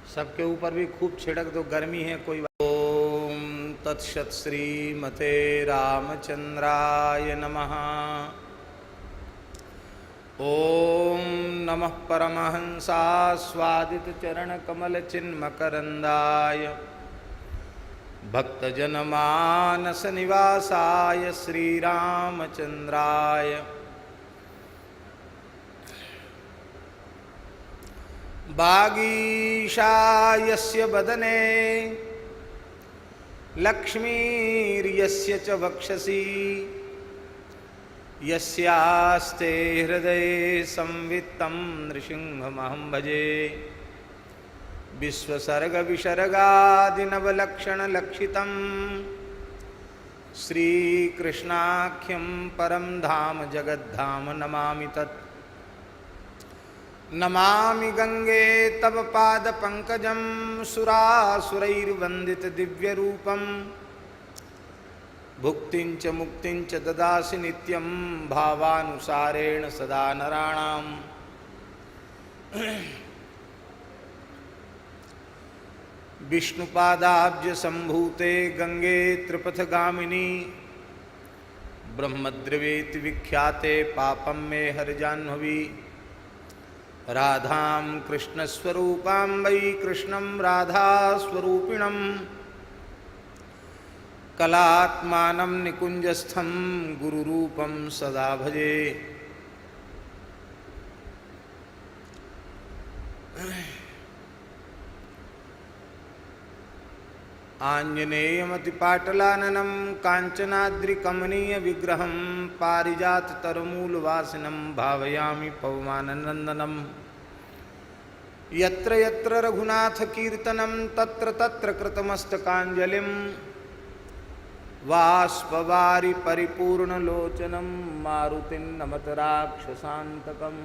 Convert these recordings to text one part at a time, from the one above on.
सबके ऊपर भी खूब छिड़क दो, गर्मी है कोई। ओम तत्सत श्रीमते रामचंद्राय नमः। ओम नमः परमहंसास्वादित चरण कमल चिन्मकरंदाय भक्तजनमानस निवासाय श्रीरामचंद्राय वागीशायस्य वदने लक्ष्मीर्यस्य च वक्षसि यस्यास्ते हृदये संवित्तं नृसिंहमहं भजे। विश्वसर्गविसर्गादिनवलक्षणलक्षितं श्रीकृष्णाख्यं परं धाम जगद्धाम नमामि तत्। नमामि गंगे तव पादपङ्कजं सुरासुरैर्वन्दित दिव्यरूपं। भुक्तिं च मुक्तिं च ददासि नित्यं भावानुसारेण सदा नराणाम्। विष्णुपादाब्ज संभूते गंगे त्रिपथगामिनी ब्रह्मद्रवेति विख्याते पापं मे हरजाह्नवी। राधां कृष्णस्वरूपां वै कृष्णं राधास्वरूपिणं कलात्मानं निकुञ्जस्थं गुरुरूपं सदा भजे। आञ्जनेयमतिपाटलाननं काञ्चनाद्रिकमनीयविग्रहं पारिजाततरुमूलवासिनं भावयामि पवमाननन्दनं। यत्र यत्र रघुनाथकीर्तनं तत्र तत्र कृतमस्तकाञ्जलिं वाष्पवारि परिपूर्णलोचनं मारुतिं नमत राक्षसान्तकम्।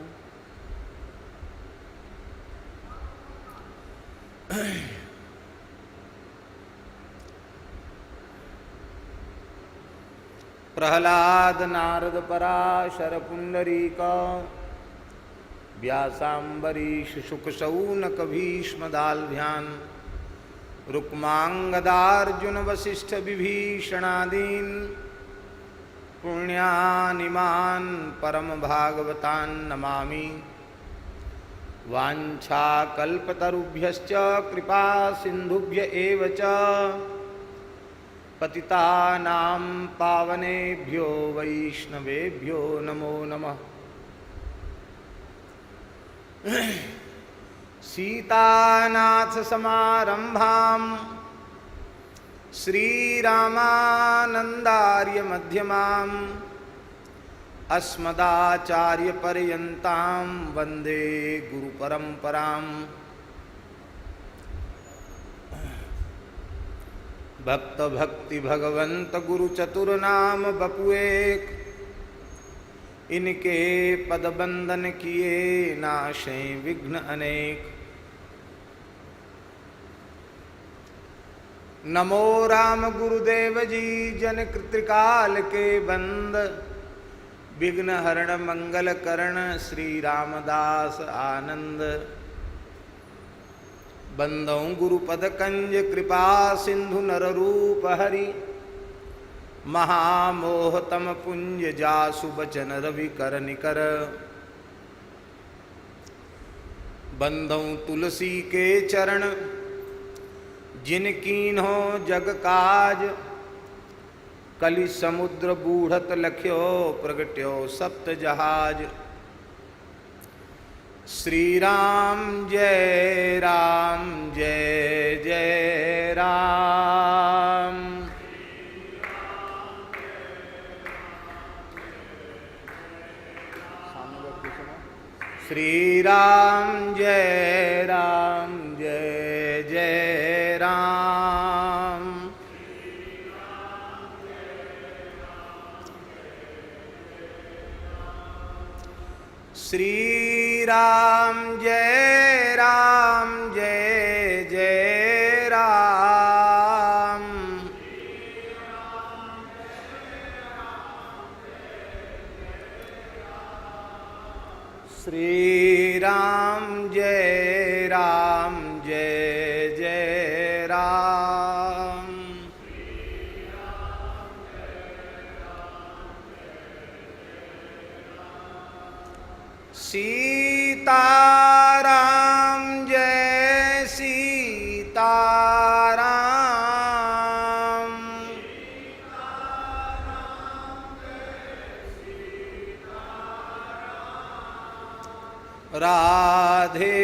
प्रहलाद नारद पराशर पुंडरीक व्यासाम्बरीश शुक शौनक भीष्मदाल्भ्यान् रुक्मांगदार्जुन वसिष्ठ विभीषणादीन् पुण्यानिमान् परम भागवतान् नमामि। वाञ्छाकल्पतरुभ्यश्च कृपा सिन्धुभ्य एव च पतितानां पावनेभ्यो वैष्णवेभ्यो नमो नमः। सीतानाथ समारंभां श्रीरामानंदार्य मध्यमाम् अस्मदाचार्य पर्यन्तां वंदे गुरुपरंपराम्। भक्त भक्ति भगवंत गुरु चतुर नाम बपुएक। इनके पद बंदन किए नाशे विघ्न अनेक। नमो राम गुरुदेव जी जन कृत्रिकाल के बंद। विघ्न हरण मंगल करण श्री रामदास आनंद। बंदौ गुरुपद कंज कृपा सिंधु नर रूप हरि। महामोहतम पुंज जासु बचन रवि कर निकर। बंदौ तुलसी के चरण जिन कीन्हो जग काज। कलि समुद्र बूढ़त लख्यो प्रगट्यो सप्त जहाज। श्री राम जय जय राम। श्री राम जय जय राम। श्री राम जय जय राम। श्री राम जय सीताराम जय सीताराम। राधे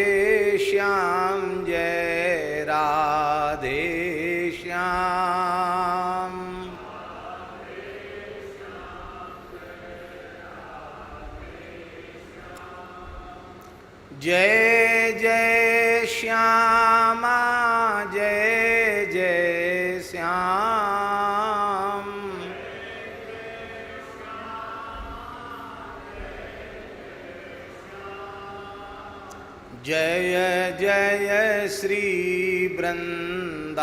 श्याम जय राधे श्याम। जय जय श्यामा जय जय श्याम। जय जय श्री वृंदावन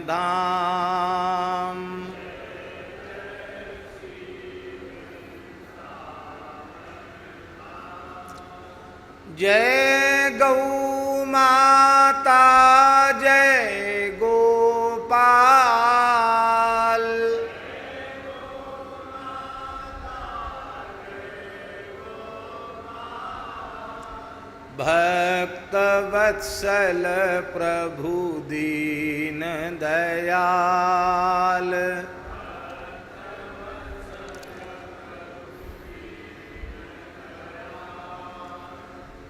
धाम। जय गौ माता जय गोपाल। भक्त वत्सल प्रभु दीन दयाल।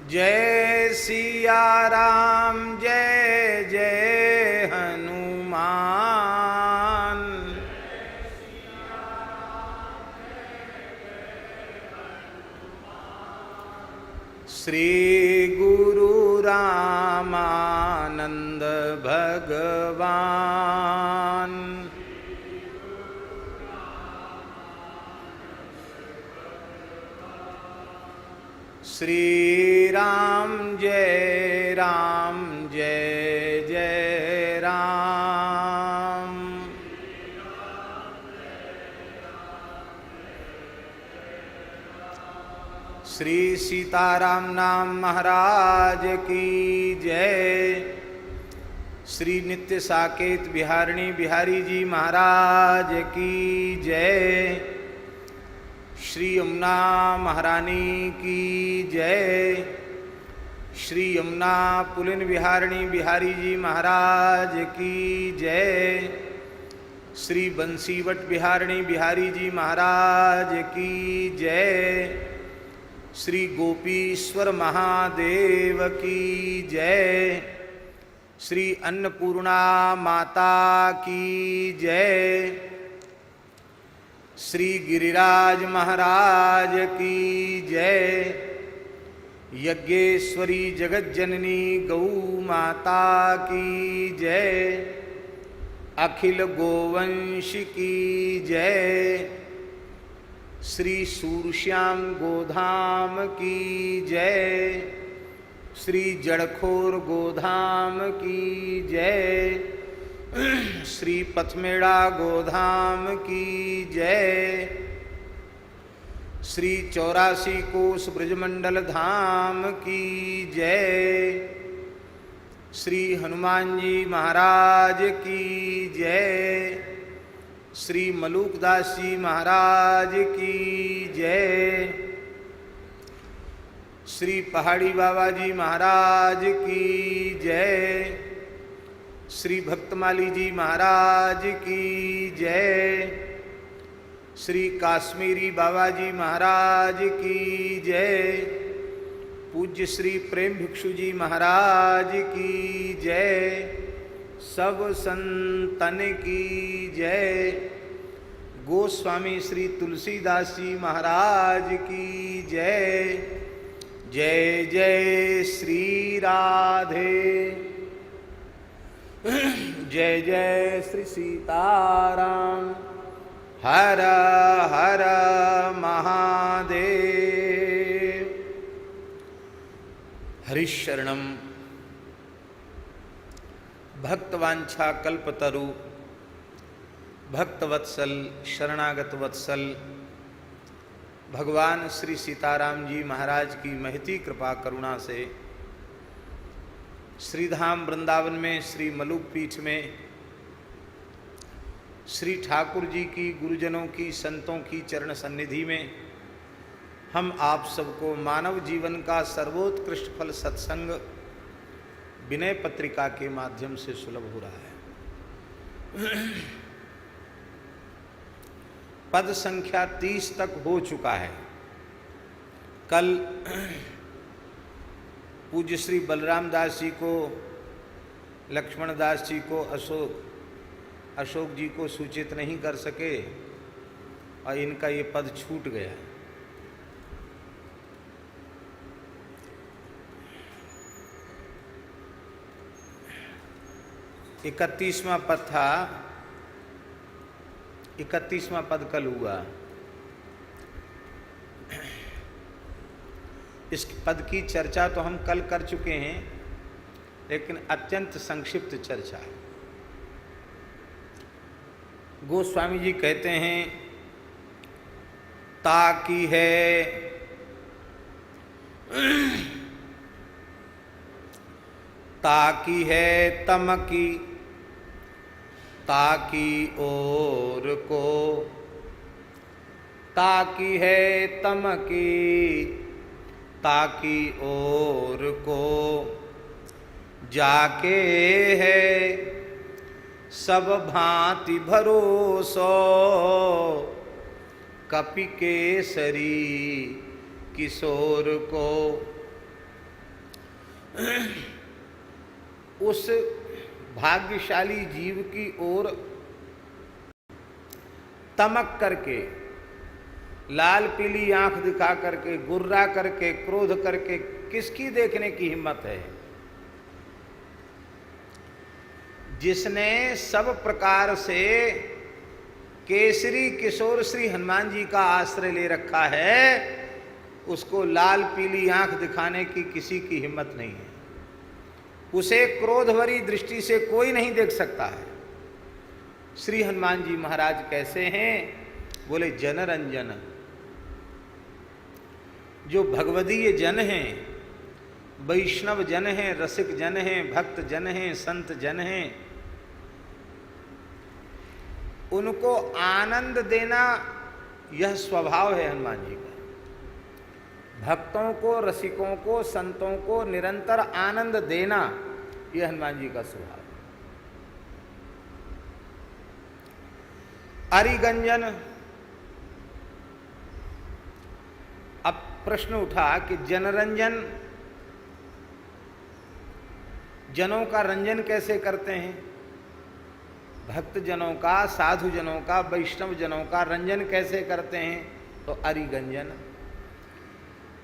जय सिया राम जय जय हनुमान। श्री गुरु रामानंद भगवान। श्री राम जय जय राम। श्री सीताराम नाम महाराज की जय। श्री नित्य साकेत बिहारिणी बिहारी जी महाराज की जय। श्री यमुना महारानी की जय। श्री यमुना पुलिन बिहारिणी बिहारी जी महाराज की जय। श्री बंसीवट बिहारिणी बिहारी जी महाराज की जय। श्री गोपीश्वर महादेव की जय। श्री अन्नपूर्णा माता की जय। श्री गिरिराज महाराज की जय। यज्ञेश्वरी जगज्जननी गौ माता की जय। अखिल गोवंश की जय। श्री सूरश्याम गोधाम की जय। श्री जड़खोर गोधाम की जय। श्री पथमेड़ा गोधाम की जय। श्री 84 कोस ब्रजमंडल धाम की जय। श्री हनुमान जी महाराज की जय। श्री मलूकदास जी महाराज की जय। श्री पहाड़ी बाबा जी महाराज की जय। श्री भक्तमाली जी महाराज की जय। श्री काश्मीरी बाबा जी महाराज की जय। पूज्य श्री प्रेम भिक्षु जी महाराज की जय। सब संतन की जय। गोस्वामी श्री तुलसीदास जी महाराज की जय। जय जय श्री राधे। जय जय श्री सीताराम। हर हर महादेव। हरिशरणम। भक्तवांछा कल्पतरु भक्तवत्सल शरणागत वत्सल भगवान श्री सीताराम जी महाराज की महती कृपा करुणा से श्रीधाम वृंदावन में श्री मलुक पीठ में श्री ठाकुर जी की गुरुजनों की संतों की चरण सन्निधि में हम आप सबको मानव जीवन का सर्वोत्कृष्ट फल सत्संग विनय पत्रिका के माध्यम से सुलभ हो रहा है। पद संख्या 30 तक हो चुका है। कल पूज्य श्री बलराम दास जी को, लक्ष्मण दास जी को, अशोक जी को सूचित नहीं कर सके और इनका ये पद छूट गया। 31वां पद था, 31वां पद कल हुआ। इस पद की चर्चा तो हम कल कर चुके हैं, लेकिन अत्यंत संक्षिप्त चर्चा। गोस्वामी जी कहते हैं, ताकी है ताकी है तम की, ताकी ओर को, ताकी है तम की, ताकी ओर को, जाके है सब भांति भरोसो, कपि केसरी किशोर को। उस भाग्यशाली जीव की ओर तमक करके, लाल पीली आंख दिखा करके, गुर्रा करके, क्रोध करके किसकी देखने की हिम्मत है? जिसने सब प्रकार से केसरी किशोर श्री हनुमान जी का आश्रय ले रखा है, उसको लाल पीली आंख दिखाने की किसी की हिम्मत नहीं है। उसे क्रोध भरी दृष्टि से कोई नहीं देख सकता है। श्री हनुमान जी महाराज कैसे हैं? बोले जनरंजन। जो भगवदीय जन हैं, वैष्णव जन हैं, रसिक जन हैं, भक्त जन हैं, संत जन हैं, उनको आनंद देना यह स्वभाव है हनुमान जी का। भक्तों को, रसिकों को, संतों को निरंतर आनंद देना, यह हनुमान जी का स्वभाव है। अरिगंजन। अब प्रश्न उठा कि जनरंजन, जनों का रंजन कैसे करते हैं? भक्त जनों का, साधु जनों का, वैष्णव जनों का रंजन कैसे करते हैं? तो अरिगंजन।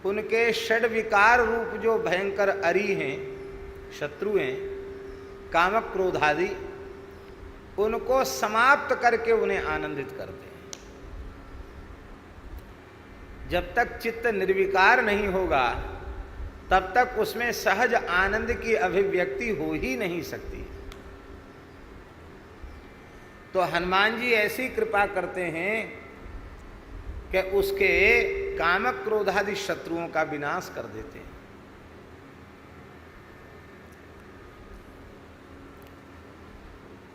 उनके षड विकार रूप जो भयंकर अरि हैं, शत्रु हैं, कामक क्रोधादि, उनको समाप्त करके उन्हें आनंदित करते हैं। जब तक चित्त निर्विकार नहीं होगा, तब तक उसमें सहज आनंद की अभिव्यक्ति हो ही नहीं सकती। तो हनुमान जी ऐसी कृपा करते हैं कि उसके कामक क्रोधादि शत्रुओं का विनाश कर देते हैं।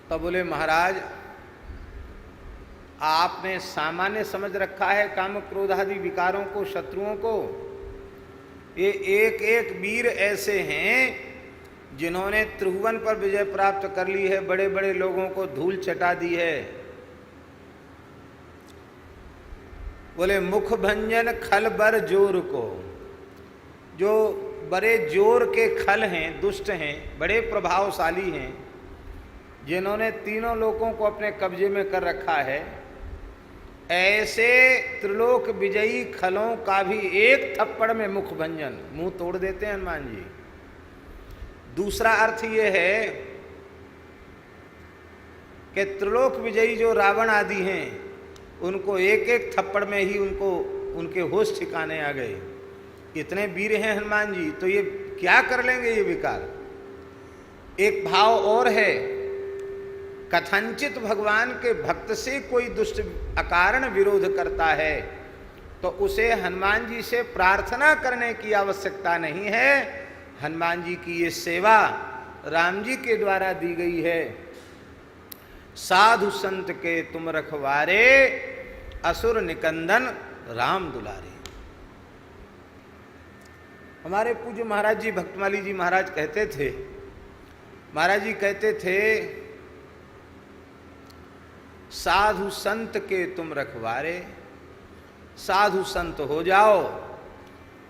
तो बोले महाराज, आपने सामान्य समझ रखा है काम क्रोधादि विकारों को, शत्रुओं को। ये एक एक वीर ऐसे हैं जिन्होंने त्रिभुवन पर विजय प्राप्त कर ली है, बड़े बड़े लोगों को धूल चटा दी है। बोले मुख भंजन खल बर जोर को, जो बड़े जोर के खल हैं, दुष्ट हैं, बड़े प्रभावशाली हैं, जिन्होंने तीनों लोगों को अपने कब्जे में कर रखा है, ऐसे त्रिलोक विजयी खलों का भी एक थप्पड़ में मुख भंजन, मुंह तोड़ देते हैं हनुमान जी। दूसरा अर्थ ये है कि त्रिलोक विजयी जो रावण आदि हैं, उनको एक एक थप्पड़ में ही उनके होश ठिकाने आ गए। इतने वीर हैं हनुमान जी, तो ये क्या कर लेंगे ये विकार। एक भाव और है, कथनचित भगवान के भक्त से कोई दुष्ट अकारण विरोध करता है तो उसे हनुमान जी से प्रार्थना करने की आवश्यकता नहीं है। हनुमान जी की ये सेवा राम जी के द्वारा दी गई है। साधु संत के तुम रखवारे, असुर निकंदन राम दुलारे। हमारे पूज्य महाराज जी भक्तमाली जी महाराज कहते थे, महाराज जी कहते थे, साधु संत के तुम रखवारे, साधु संत हो जाओ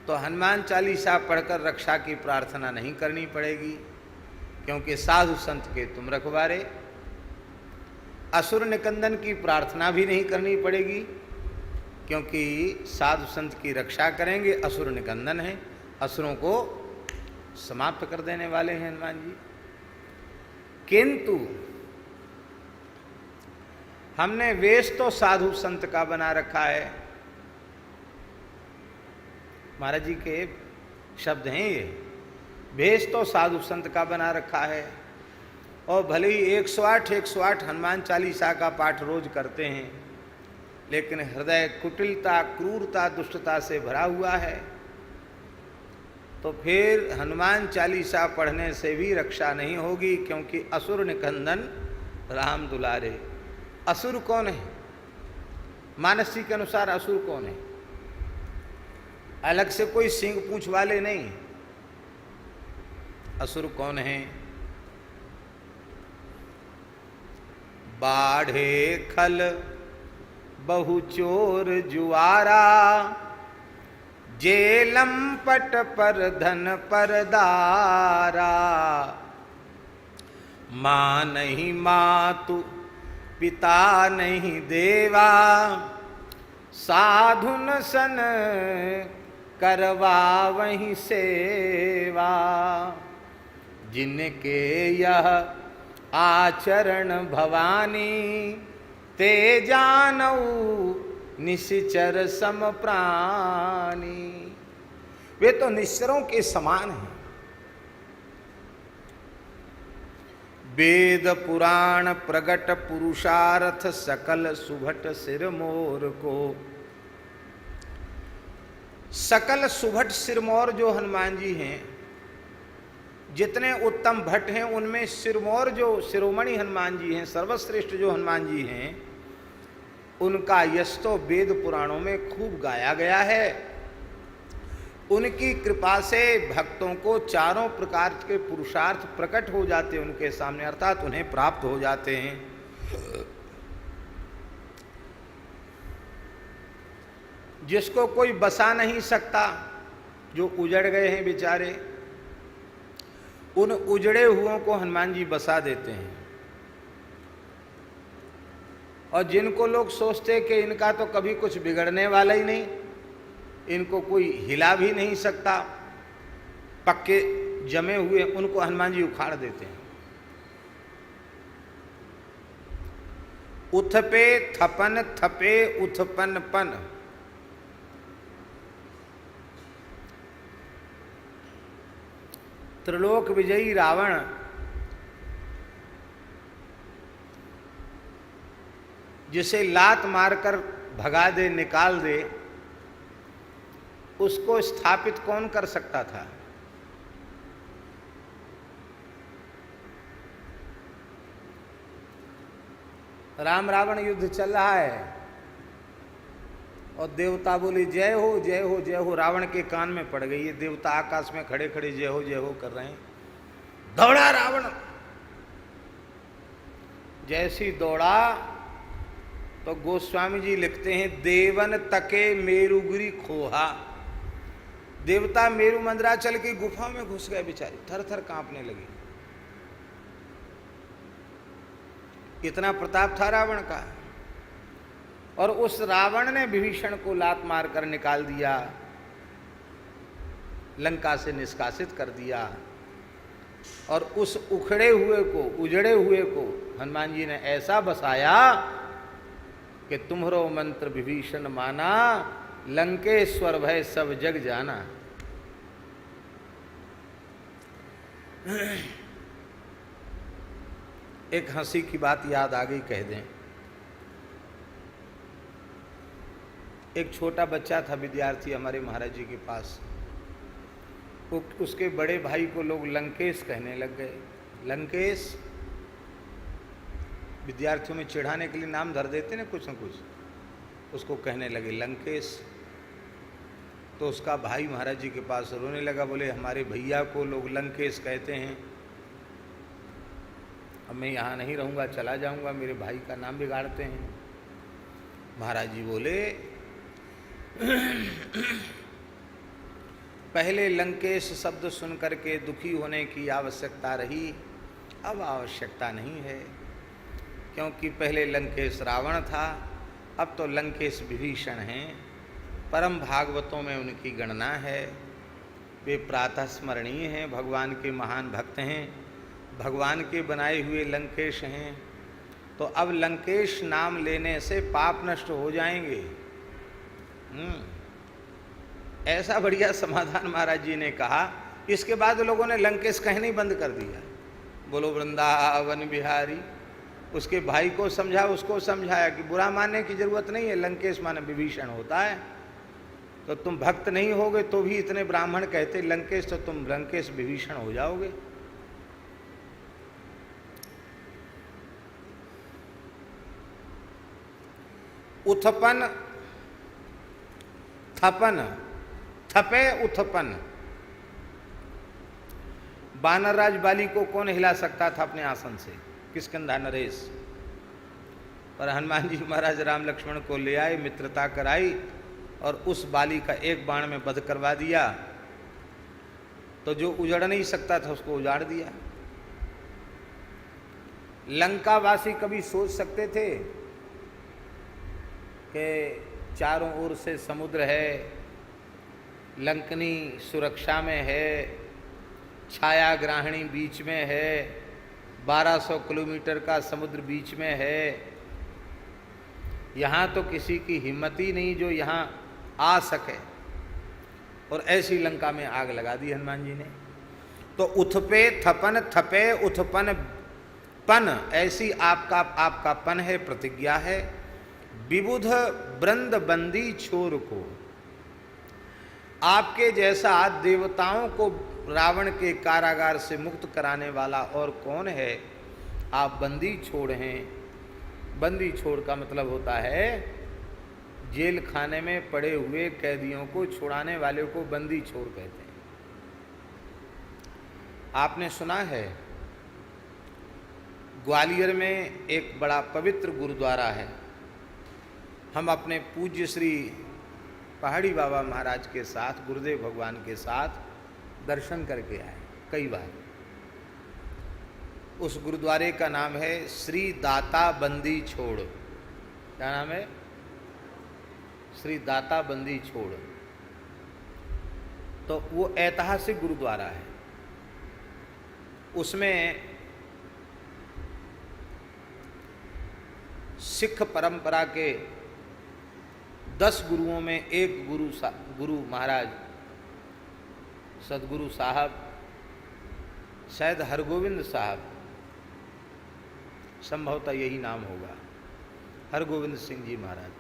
तो हनुमान चालीसा पढ़कर रक्षा की प्रार्थना नहीं करनी पड़ेगी, क्योंकि साधु संत के तुम रखवारे। असुर निकंदन की प्रार्थना भी नहीं करनी पड़ेगी, क्योंकि साधु संत की रक्षा करेंगे, असुर निकंदन है, असुरों को समाप्त कर देने वाले हैं हनुमान जी। किंतु हमने वेश तो साधु संत का बना रखा है, महाराज जी के शब्द हैं ये, वेश तो साधु संत का बना रखा है, और भले ही 108 हनुमान चालीसा का पाठ रोज करते हैं, लेकिन हृदय कुटिलता, क्रूरता, दुष्टता से भरा हुआ है, तो फिर हनुमान चालीसा पढ़ने से भी रक्षा नहीं होगी, क्योंकि असुर निकंदन राम दुलारे। असुर कौन है? मानसी के अनुसार असुर कौन है? अलग से कोई सिंह पूंछ वाले नहीं। असुर कौन है? बाढ़े खल बहु चोर जुआरा, जेलम पट पर धन पर दारा। माँ नहीं मातु पिता नहीं देवा, साधुन सन करवा वहीं सेवा। जिनके यह आचरण भवानी, ते जानऊ निश्चर सम प्राणी। वे तो निश्चरों के समान हैं। वेद पुराण प्रगट पुरुषार्थ, सकल सुभट सिर मोर को। सकल सुभट सिरमौर जो हनुमान जी हैं, जितने उत्तम भट्ट हैं, उनमें सिरमौर जो शिरोमणि हनुमान जी हैं, सर्वश्रेष्ठ जो हनुमान जी हैं, उनका यश तो वेद पुराणों में खूब गाया गया है। उनकी कृपा से भक्तों को चारों प्रकार के पुरुषार्थ प्रकट हो जाते हैं उनके सामने, अर्थात उन्हें प्राप्त हो जाते हैं। जिसको कोई बसा नहीं सकता, जो उजड़ गए हैं बेचारे, उन उजड़े हुओं को हनुमान जी बसा देते हैं। और जिनको लोग सोचते कि इनका तो कभी कुछ बिगड़ने वाला ही नहीं, इनको कोई हिला भी नहीं सकता, पक्के जमे हुए, उनको हनुमान जी उखाड़ देते हैं। उथ पे थपन थपे उथपन पन। त्रिलोक विजयी रावण जिसे लात मारकर भगा दे, निकाल दे, उसको स्थापित कौन कर सकता था? राम रावण युद्ध चल रहा है और देवता बोले जय हो जय हो जय हो, रावण के कान में पड़ गई। ये देवता आकाश में खड़े खड़े जय हो कर रहे हैं। दौड़ा रावण, जैसी दौड़ा तो गोस्वामी जी लिखते हैं, देवन तके मेरुगिरी खोहा। देवता मेरु मंदराचल की गुफा में घुस गए बेचारे, थर थर कांपने लगे। इतना प्रताप था रावण का। और उस रावण ने विभीषण को लात मारकर निकाल दिया, लंका से निष्कासित कर दिया। और उस उखड़े हुए को, उजड़े हुए को हनुमान जी ने ऐसा बसाया कि तुम्हरो मंत्र विभीषण माना, लंकेश्वर भय सब जग जाना। एक हंसी की बात याद आ गई, कह दें। एक छोटा बच्चा था, विद्यार्थी हमारे महाराज जी के पास। उसके बड़े भाई को लोग लंकेश कहने लग गए। लंकेश, विद्यार्थियों में चिढ़ाने के लिए नाम धर देते ना कुछ न कुछ, उसको कहने लगे लंकेश। तो उसका भाई महाराज जी के पास रोने लगा, बोले हमारे भैया को लोग लंकेश कहते हैं, अब मैं यहाँ नहीं रहूँगा, चला जाऊँगा, मेरे भाई का नाम बिगाड़ते हैं। महाराज जी बोले पहले लंकेश शब्द सुन करके दुखी होने की आवश्यकता रही, अब आवश्यकता नहीं है, क्योंकि पहले लंकेश रावण था, अब तो लंकेश विभीषण हैं। परम भागवतों में उनकी गणना है, वे प्रातः स्मरणीय हैं, भगवान के महान भक्त हैं, भगवान के बनाए हुए लंकेश हैं। तो अब लंकेश नाम लेने से पाप नष्ट हो जाएंगे। ऐसा बढ़िया समाधान महाराज जी ने कहा। इसके बाद लोगों ने लंकेश कहना ही बंद कर दिया। बोलो वृंदावन बिहारी। उसके भाई को समझा, उसको समझाया कि बुरा मानने की जरूरत नहीं है, लंकेश माने विभीषण होता है, तो तुम भक्त नहीं होगे तो भी इतने ब्राह्मण कहते लंकेश, तो तुम लंकेश विभीषण हो जाओगे। उत्पन थपन, थपे उत्पन। वानरराज बाली को कौन हिला सकता था अपने आसन से? किष्किंधा नरेश। पर हनुमान जी महाराज राम लक्ष्मण को ले आए, मित्रता कराई और उस बाली का एक बाण में वध करवा दिया। तो जो उजड़ नहीं सकता था उसको उजाड़ दिया। लंकावासी कभी सोच सकते थे कि चारों ओर से समुद्र है, लंकनी सुरक्षा में है, छाया ग्राहिणी बीच में है, 1200 किलोमीटर का समुद्र बीच में है, यहाँ तो किसी की हिम्मत ही नहीं जो यहाँ आ सके, और ऐसी लंका में आग लगा दी हनुमान जी ने। तो उथपे थपन, थपे उत्पन पन, ऐसी आपका पन है, प्रतिज्ञा है। विबुध वृंद बंदी छोर को, आपके जैसा देवताओं को रावण के कारागार से मुक्त कराने वाला और कौन है? आप बंदी छोड़ हैं। बंदी छोड़ का मतलब होता है जेल खाने में पड़े हुए कैदियों को छुड़ाने वाले को बंदी छोड़ कहते हैं। आपने सुना है ग्वालियर में एक बड़ा पवित्र गुरुद्वारा है। हम अपने पूज्य श्री पहाड़ी बाबा महाराज के साथ, गुरुदेव भगवान के साथ दर्शन करके आए कई बार। उस गुरुद्वारे का नाम है श्री दाता बंदी छोड़। क्या नाम है? श्री दाता बंदी छोड़। तो वो ऐतिहासिक गुरुद्वारा है। उसमें सिख परंपरा के 10 गुरुओं में एक गुरु महाराज सदगुरु साहब, शायद हरगोविंद साहब, संभवतः यही नाम होगा, हरगोविंद सिंह जी महाराज।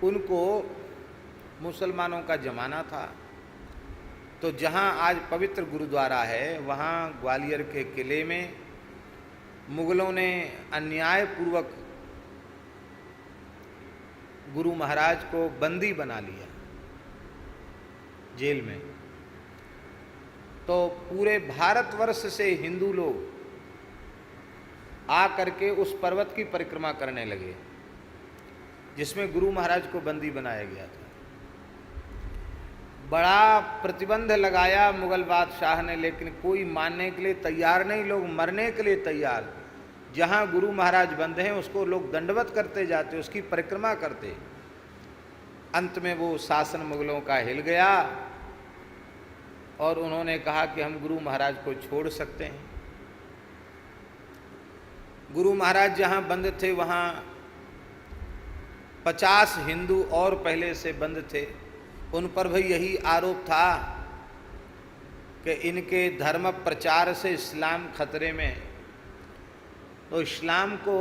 उनको मुसलमानों का जमाना था, तो जहाँ आज पवित्र गुरुद्वारा है वहाँ ग्वालियर के किले में मुगलों ने अन्यायपूर्वक गुरु महाराज को बंदी बना लिया जेल में। तो पूरे भारतवर्ष से हिंदू लोग आ करके उस पर्वत की परिक्रमा करने लगे जिसमें गुरु महाराज को बंदी बनाया गया था। बड़ा प्रतिबंध लगाया मुगल बादशाह ने, लेकिन कोई मानने के लिए तैयार नहीं, लोग मरने के लिए तैयार। जहाँ गुरु महाराज बंधे हैं उसको लोग दंडवत करते जाते, उसकी परिक्रमा करते। अंत में वो शासन मुगलों का हिल गया और उन्होंने कहा कि हम गुरु महाराज को छोड़ सकते हैं। गुरु महाराज जहाँ बंद थे वहाँ 50 हिंदू और पहले से बंद थे। उन पर भी यही आरोप था कि इनके धर्म प्रचार से इस्लाम खतरे में। तो इस्लाम को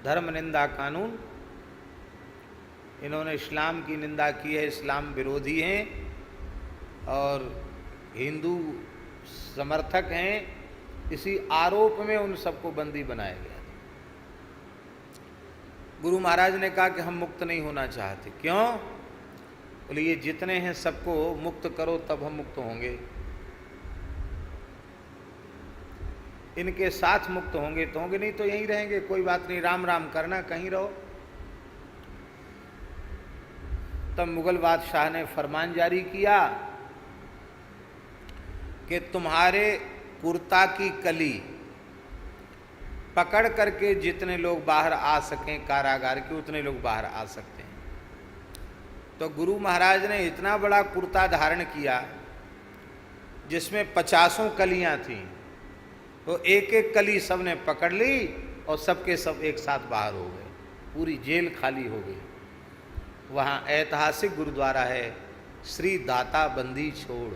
धर्म निंदा कानून, इन्होंने इस्लाम की निंदा की है, इस्लाम विरोधी हैं और हिंदू समर्थक हैं। इसी आरोप में उन सबको बंदी बनाया गया। गुरु महाराज ने कहा कि हम मुक्त नहीं होना चाहते। क्यों? बोले ये जितने हैं सबको मुक्त करो तब हम मुक्त होंगे, इनके साथ मुक्त होंगे तो होंगे, नहीं तो यहीं रहेंगे, कोई बात नहीं, राम राम करना, कहीं रहो। तब मुगल बादशाह ने फरमान जारी किया कि तुम्हारे कुर्ता की कली पकड़ करके जितने लोग बाहर आ सकें कारागार के, उतने लोग बाहर आ सकते हैं। तो गुरु महाराज ने इतना बड़ा कुर्ता धारण किया जिसमें 50 कलियां थीं, तो एक एक कली सबने पकड़ ली और सबके सब एक साथ बाहर हो गए, पूरी जेल खाली हो गई। वहाँ ऐतिहासिक गुरुद्वारा है श्री दाता बंदी छोड़।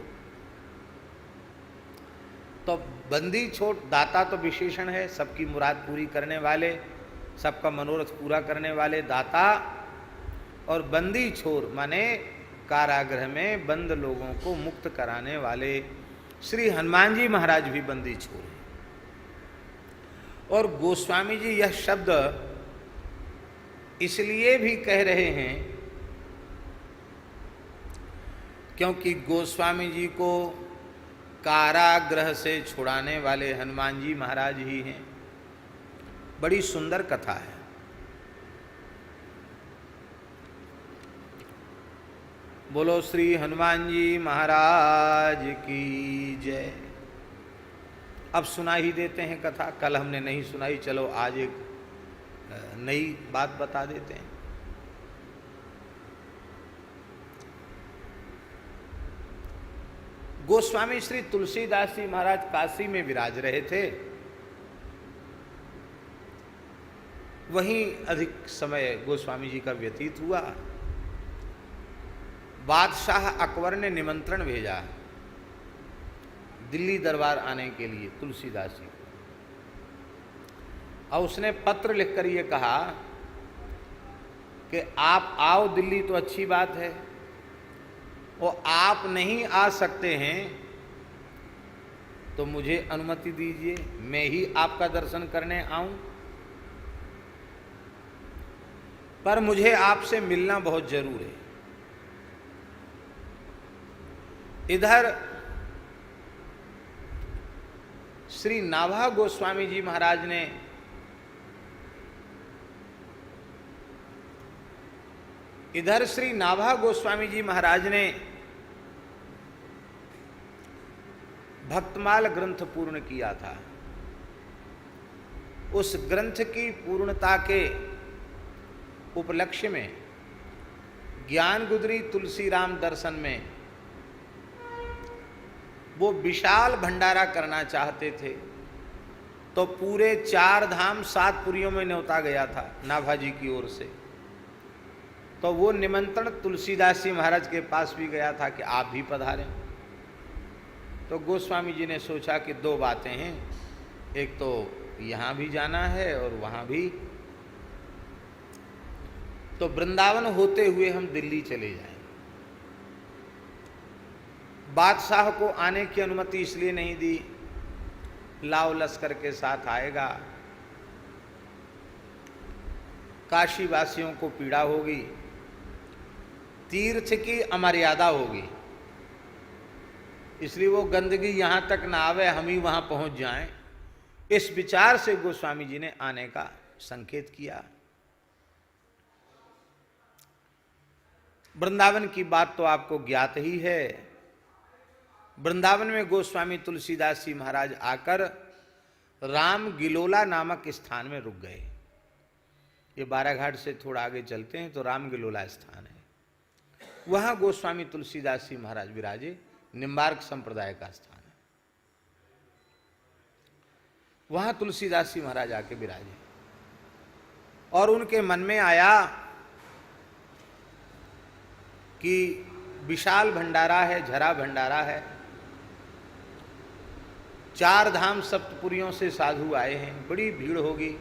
तो बंदी छोड़, दाता तो विशेषण है, सबकी मुराद पूरी करने वाले, सबका मनोरथ पूरा करने वाले दाता, और बंदी छोड़ माने कारागृह में बंद लोगों को मुक्त कराने वाले श्री हनुमान जी महाराज भी बंदी छोड़ हैं। और गोस्वामी जी यह शब्द इसलिए भी कह रहे हैं क्योंकि गोस्वामी जी को कारागृह से छुड़ाने वाले हनुमान जी महाराज ही हैं। बड़ी सुंदर कथा है। बोलो श्री हनुमान जी महाराज की जय। अब सुना ही देते हैं कथा, कल हमने नहीं सुनाई, चलो आज एक नई बात बता देते हैं। गोस्वामी श्री तुलसीदास जी महाराज काशी में विराज रहे थे, वहीं अधिक समय गोस्वामी जी का व्यतीत हुआ। बादशाह अकबर ने निमंत्रण भेजा दिल्ली दरबार आने के लिए तुलसीदास जी को, और उसने पत्र लिखकर ये कहा कि आप आओ दिल्ली तो अच्छी बात है, और आप नहीं आ सकते हैं तो मुझे अनुमति दीजिए, मैं ही आपका दर्शन करने आऊं, पर मुझे आपसे मिलना बहुत जरूर है। इधर श्री नाभा गोस्वामी जी महाराज ने श्री नाभा गोस्वामी जी महाराज ने भक्तमाल ग्रंथ पूर्ण किया था। उस ग्रंथ की पूर्णता के उपलक्ष्य में ज्ञान गुदरी तुलसीराम दर्शन में वो विशाल भंडारा करना चाहते थे, तो पूरे 4 धाम 7 पुरियों में न्योता गया था नाभा जी की ओर से। तो वो निमंत्रण तुलसीदास जी महाराज के पास भी गया था कि आप भी पधारें। तो गोस्वामी जी ने सोचा कि 2 बातें हैं, एक तो यहाँ भी जाना है और वहाँ भी, तो वृंदावन होते हुए हम दिल्ली चले जाएं। बादशाह को आने की अनुमति इसलिए नहीं दी, लाव लश्कर के साथ आएगा, काशी वासियों को पीड़ा होगी, तीर्थ की अमर्यादा होगी, इसलिए वो गंदगी यहां तक ना आवे, हम ही वहां पहुंच जाएं। इस विचार से गोस्वामी जी ने आने का संकेत किया। वृंदावन की बात तो आपको ज्ञात ही है। वृंदावन में गोस्वामी तुलसीदास जी महाराज आकर राम गिलोला नामक स्थान में रुक गए। ये बाराघाट से थोड़ा आगे चलते हैं तो राम गिलोला स्थान है, वहां गोस्वामी तुलसीदास जी महाराज विराजे। निम्बार्क संप्रदाय का स्थान है, वहां तुलसीदास जी महाराज आके विराजे। और उनके मन में आया कि विशाल भंडारा है, झरा भंडारा है, 4 धाम सप्तपुरियों से साधु आए हैं, बड़ी भीड़ होगी,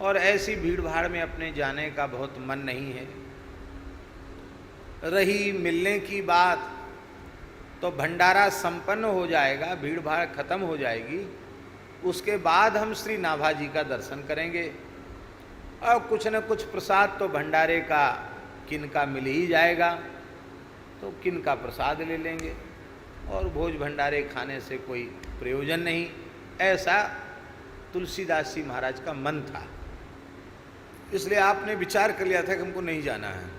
और ऐसी भीड़ भाड़ में अपने जाने का बहुत मन नहीं है। रही मिलने की बात तो भंडारा संपन्न हो जाएगा, भीड़ भाड़ खत्म हो जाएगी, उसके बाद हम श्री नाभा जी का दर्शन करेंगे। और कुछ न कुछ प्रसाद तो भंडारे का किनका मिल ही जाएगा, तो किनका प्रसाद ले लेंगे और भोज भंडारे खाने से कोई प्रयोजन नहीं। ऐसा तुलसीदास जी महाराज का मन था। इसलिए आपने विचार कर लिया था कि हमको नहीं जाना है।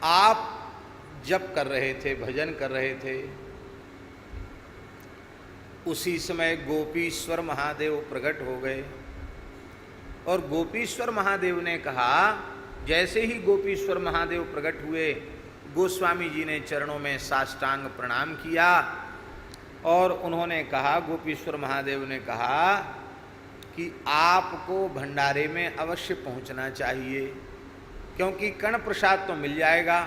आप जप कर रहे थे, भजन कर रहे थे, उसी समय गोपीश्वर महादेव प्रकट हो गए और गोपीश्वर महादेव ने कहा, जैसे ही गोपीश्वर महादेव प्रकट हुए, गोस्वामी जी ने चरणों में साष्टांग प्रणाम किया और उन्होंने कहा, गोपीश्वर महादेव ने कहा कि आपको भंडारे में अवश्य पहुंचना चाहिए, क्योंकि कर्ण प्रसाद तो मिल जाएगा,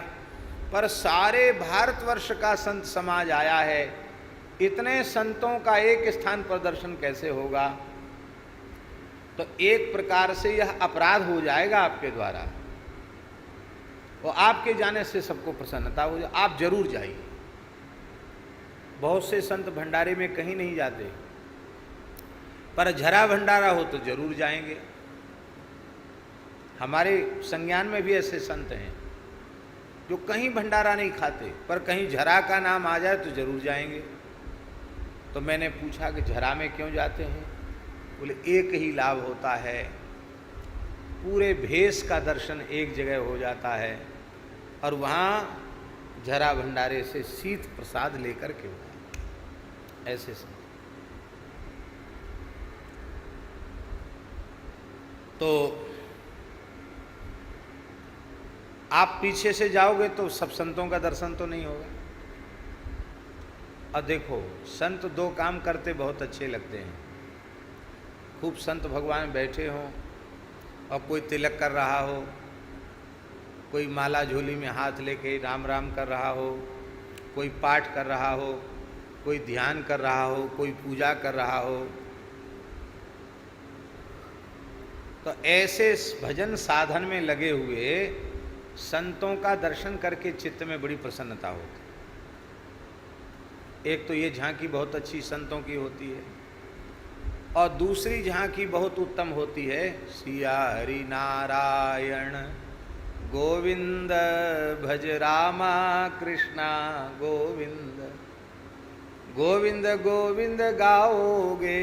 पर सारे भारतवर्ष का संत समाज आया है, इतने संतों का एक स्थान पर दर्शन कैसे होगा? तो एक प्रकार से यह अपराध हो जाएगा आपके द्वारा, और आपके जाने से सबको प्रसन्नता हो जाए। आप जरूर जाइए। बहुत से संत भंडारे में कहीं नहीं जाते, पर झरा भंडारा हो तो जरूर जाएंगे। हमारे संज्ञान में भी ऐसे संत हैं जो कहीं भंडारा नहीं खाते, पर कहीं झरा का नाम आ जाए तो जरूर जाएंगे। तो मैंने पूछा कि झरा में क्यों जाते हैं? बोले एक ही लाभ होता है, पूरे भेष का दर्शन एक जगह हो जाता है और वहाँ झरा भंडारे से शीत प्रसाद लेकर के होता। ऐसे सब तो आप पीछे से जाओगे तो सब संतों का दर्शन तो नहीं होगा। और देखो, संत दो काम करते बहुत अच्छे लगते हैं। खूब संत भगवान बैठे हों और कोई तिलक कर रहा हो, कोई माला झोली में हाथ लेके राम राम कर रहा हो, कोई पाठ कर रहा हो, कोई ध्यान कर रहा हो, कोई पूजा कर रहा हो। तो ऐसे भजन साधन में लगे हुए संतों का दर्शन करके चित्त में बड़ी प्रसन्नता होती। एक तो ये झांकी बहुत अच्छी संतों की होती है, और दूसरी झांकी बहुत उत्तम होती है, सिया हरि नारायण गोविंद भज रामा कृष्णा गोविंद, गोविंद गोविंद गाओगे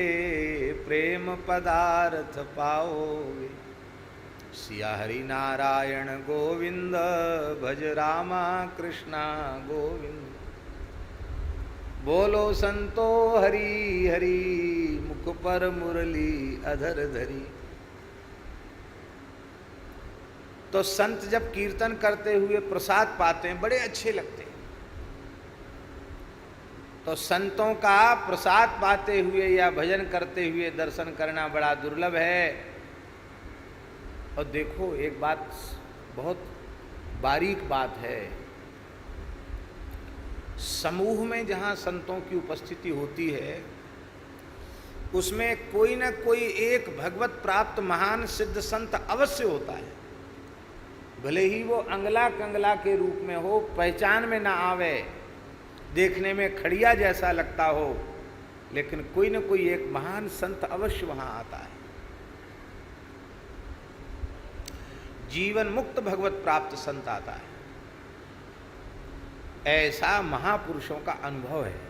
प्रेम पदार्थ पाओगे। सिया हरि नारायण गोविंद भज रामा कृष्णा गोविंद, बोलो संतो हरि हरि मुख पर मुरली अधर धरी। तो संत जब कीर्तन करते हुए प्रसाद पाते हैं बड़े अच्छे लगते हैं। तो संतों का प्रसाद पाते हुए या भजन करते हुए दर्शन करना बड़ा दुर्लभ है। और देखो, एक बात बहुत बारीक बात है, समूह में जहाँ संतों की उपस्थिति होती है उसमें कोई न कोई एक भगवत प्राप्त महान सिद्ध संत अवश्य होता है। भले ही वो अंगला कंगला के रूप में हो, पहचान में ना आवे, देखने में खड़िया जैसा लगता हो, लेकिन कोई न कोई एक महान संत अवश्य वहाँ आता है। जीवन मुक्त भगवत प्राप्त संत आता है। ऐसा महापुरुषों का अनुभव है।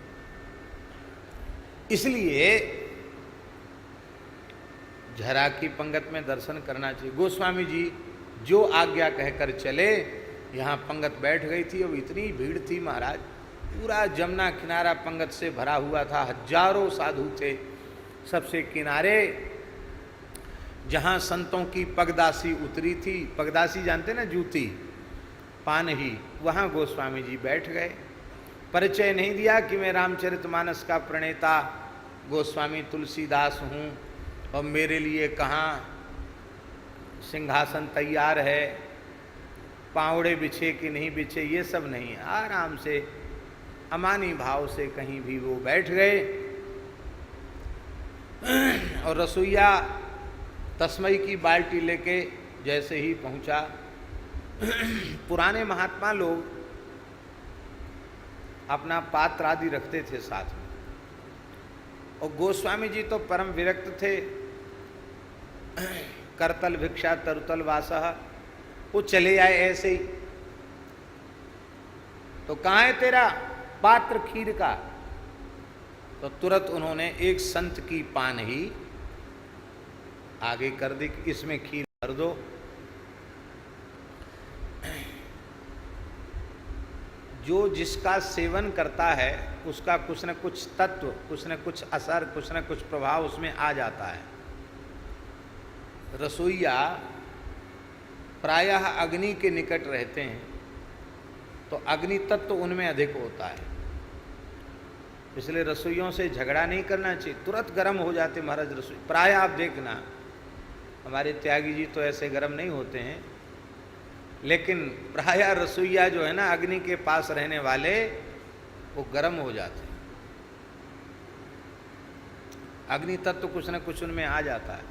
इसलिए झरा की पंगत में दर्शन करना चाहिए। गोस्वामी जी जो आज्ञा कहकर चले, यहाँ पंगत बैठ गई थी। अब इतनी भीड़ थी महाराज, पूरा जमुना किनारा पंगत से भरा हुआ था, हजारों साधु थे। सबसे किनारे जहाँ संतों की पगदासी उतरी थी, पगदासी जानते ना, जूती पान ही, वहाँ गोस्वामी जी बैठ गए। परिचय नहीं दिया कि मैं रामचरितमानस का प्रणेता गोस्वामी तुलसीदास हूँ और मेरे लिए कहाँ सिंहासन तैयार है, पावड़े बिछे कि नहीं बिछे, ये सब नहीं। आराम से अमानी भाव से कहीं भी वो बैठ गए। और रसोईया तस्मई की बाल्टी लेके जैसे ही पहुंचा, पुराने महात्मा लोग अपना पात्र आदि रखते थे साथ में, और गोस्वामी जी तो परम विरक्त थे, करतल भिक्षा तरुतल वासः, वो चले आए ऐसे ही। तो कहाँ है तेरा पात्र खीर का? तो तुरंत उन्होंने एक संत की पान ही आगे कर दी, इसमें खीर भर दो। जो जिसका सेवन करता है उसका कुछ न कुछ तत्व, कुछ न कुछ असर, कुछ न कुछ प्रभाव उसमें आ जाता है। रसोइया प्रायः अग्नि के निकट रहते हैं तो अग्नि तत्व उनमें अधिक होता है, इसलिए रसोइयों से झगड़ा नहीं करना चाहिए, तुरंत गर्म हो जाते महाराज रसोई। प्रायः आप देखना हमारे त्यागी जी तो ऐसे गर्म नहीं होते हैं, लेकिन प्रायः रसोइया जो है ना अग्नि के पास रहने वाले वो गर्म हो जाते हैं। अग्नि तत्व कुछ न कुछ उनमें आ जाता है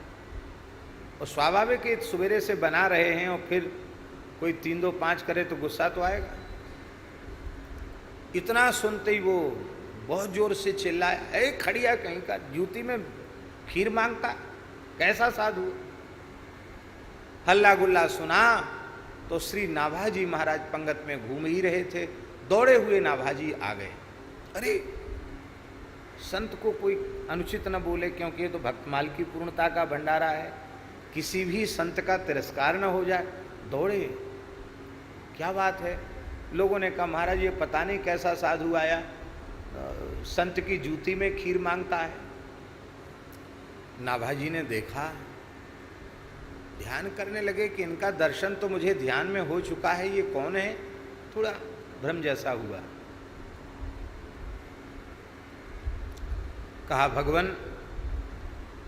और स्वाभाविक है, सवेरे से बना रहे हैं और फिर कोई 3 2 5 करे तो गुस्सा तो आएगा। इतना सुनते ही वो बहुत जोर से चिल्लाया, अरे खड़िया कहीं का, जूती में खीर मांगता, कैसा साधु। हल्ला गुल्ला सुना तो श्री नाभाजी महाराज पंगत में घूम ही रहे थे, दौड़े हुए नाभाजी आ गए। अरे संत को कोई अनुचित न बोले, क्योंकि ये तो भक्तमाल की पूर्णता का भंडारा है, किसी भी संत का तिरस्कार न हो जाए। दौड़े, क्या बात है? लोगों ने कहा महाराज ये पता नहीं कैसा साधु आया, संत की जूती में खीर मांगता है। नाभाजी ने देखा, ध्यान करने लगे कि इनका दर्शन तो मुझे ध्यान में हो चुका है, ये कौन है? थोड़ा भ्रम जैसा हुआ। कहा भगवान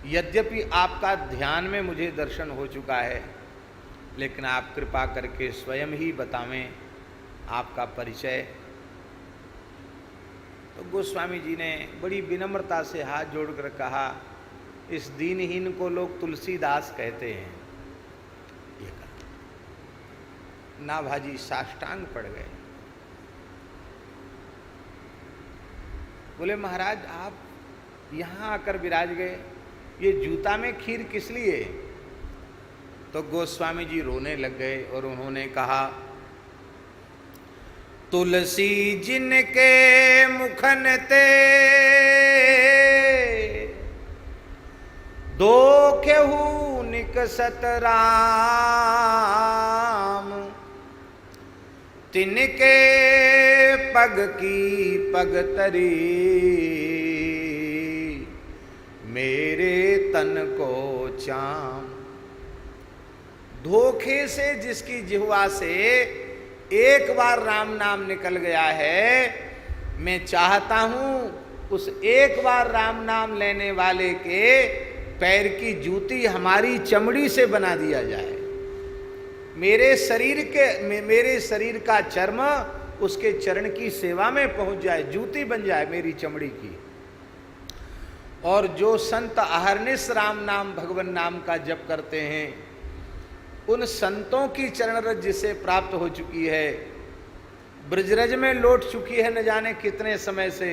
यद्यपि आपका ध्यान में मुझे दर्शन हो चुका है, लेकिन आप कृपा करके स्वयं ही बतावें आपका परिचय। तो गोस्वामी जी ने बड़ी विनम्रता से हाथ जोड़कर कहा, इस दीनहीन को लोग तुलसीदास कहते हैं। ये कहा, नाभाजी साष्टांग पड़ गए, बोले महाराज आप यहाँ आकर विराज गए, ये जूता में खीर किस लिए? तो गोस्वामी जी रोने लग गए और उन्होंने कहा, तुलसी जिनके मुखन ते दो केहू निकसत राम, तिनके पग की पग तरी मेरे तन को चाम। धोखे से जिसकी जिह्वा से एक बार राम नाम निकल गया है, मैं चाहता हूं उस एक बार राम नाम लेने वाले के पैर की जूती हमारी चमड़ी से बना दिया जाए, मेरे शरीर का चर्म उसके चरण की सेवा में पहुंच जाए, जूती बन जाए मेरी चमड़ी की। और जो संत अहरनिश राम नाम भगवान नाम का जप करते हैं, उन संतों की चरण रज जिसे प्राप्त हो चुकी है, ब्रजरज में लौट चुकी है न जाने कितने समय से,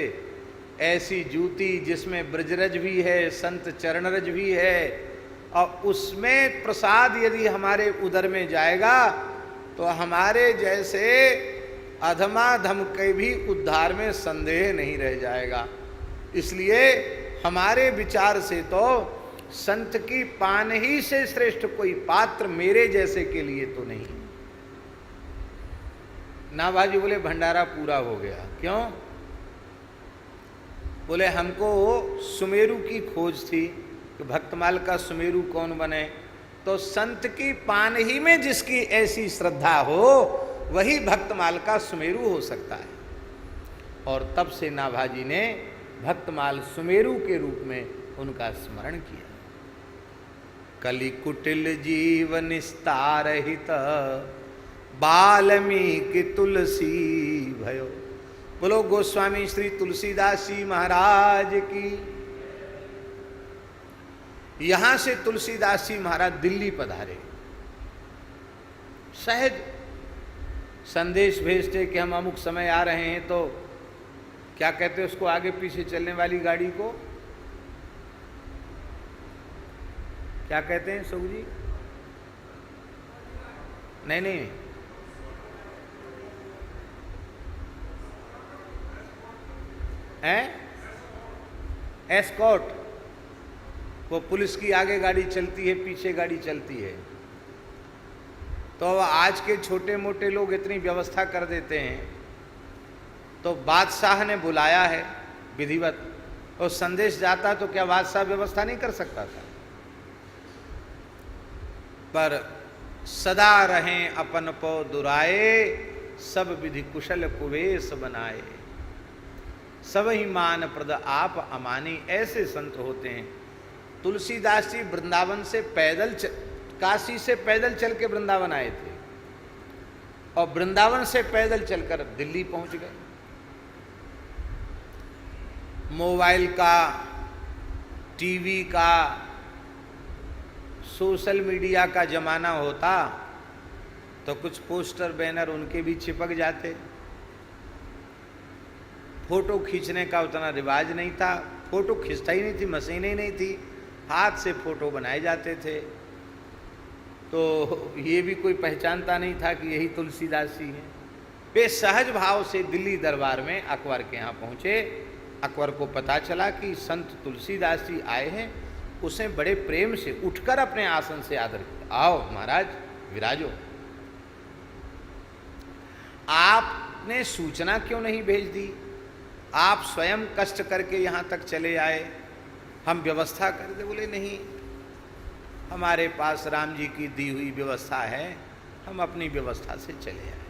ऐसी जूती जिसमें ब्रजरज भी है, संत चरणरज भी है, और उसमें प्रसाद यदि हमारे उदर में जाएगा तो हमारे जैसे अधमाधम के भी उद्धार में संदेह नहीं रह जाएगा। इसलिए हमारे विचार से तो संत की पान ही से श्रेष्ठ कोई पात्र मेरे जैसे के लिए तो नहीं। नाभाजी बोले भंडारा पूरा हो गया। क्यों? बोले हमको सुमेरु की खोज थी कि भक्तमाल का सुमेरु कौन बने, तो संत की पान ही में जिसकी ऐसी श्रद्धा हो वही भक्तमाल का सुमेरु हो सकता है। और तब से नाभाजी ने भक्तमाल सुमेरु के रूप में उनका स्मरण किया। कलि कुटिल जीव निस्तार हित वाल्मीकि तुलसी भयो। बोलो गोस्वामी श्री तुलसीदास जी महाराज की। यहां से तुलसीदास जी महाराज दिल्ली पधारे, सहज संदेश भेजते कि हम अमुक समय आ रहे हैं, तो क्या कहते हैं उसको, आगे पीछे चलने वाली गाड़ी को क्या कहते हैं सुख जी? नहीं नहीं, हैं एस्कॉर्ट। वो पुलिस की आगे गाड़ी चलती है, पीछे गाड़ी चलती है। तो आज के छोटे मोटे लोग इतनी व्यवस्था कर देते हैं, तो बादशाह ने बुलाया है विधिवत, और संदेश जाता तो क्या बादशाह व्यवस्था नहीं कर सकता था? पर सदा रहें अपन पो दुराए, सब विधि कुशल कुवेश बनाए, सब ही मान प्रद आप अमानी। ऐसे संत होते हैं। तुलसीदास जी वृंदावन से पैदल काशी से पैदल चल के वृंदावन आए थे, और वृंदावन से पैदल चलकर दिल्ली पहुंच गए। मोबाइल का, टीवी का, सोशल मीडिया का जमाना होता तो कुछ पोस्टर बैनर उनके भी चिपक जाते। फोटो खींचने का उतना रिवाज नहीं था, फोटो खींचता ही नहीं थी, मशीनें नहीं थी, हाथ से फोटो बनाए जाते थे। तो ये भी कोई पहचानता नहीं था कि यही तुलसीदास जी हैं। वे सहज भाव से दिल्ली दरबार में अकबर के यहाँ पहुँचे। अकबर को पता चला कि संत तुलसीदास जी आए हैं। उसने बड़े प्रेम से उठकर अपने आसन से आदर किया। आओ महाराज, विराजो। आपने सूचना क्यों नहीं भेज दी? आप स्वयं कष्ट करके यहाँ तक चले आए, हम व्यवस्था कर दे। बोले नहीं, हमारे पास राम जी की दी हुई व्यवस्था है, हम अपनी व्यवस्था से चले आए।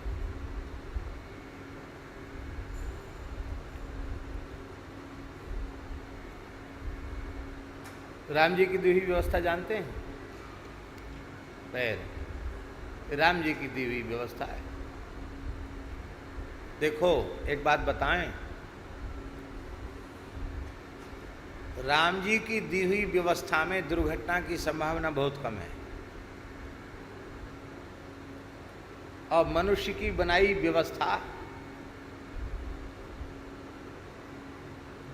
राम जी की दी हुई व्यवस्था जानते हैं? पैर राम जी की दी हुई व्यवस्था है। देखो एक बात बताएं, राम जी की दी हुई व्यवस्था में दुर्घटना की संभावना बहुत कम है, और मनुष्य की बनाई व्यवस्था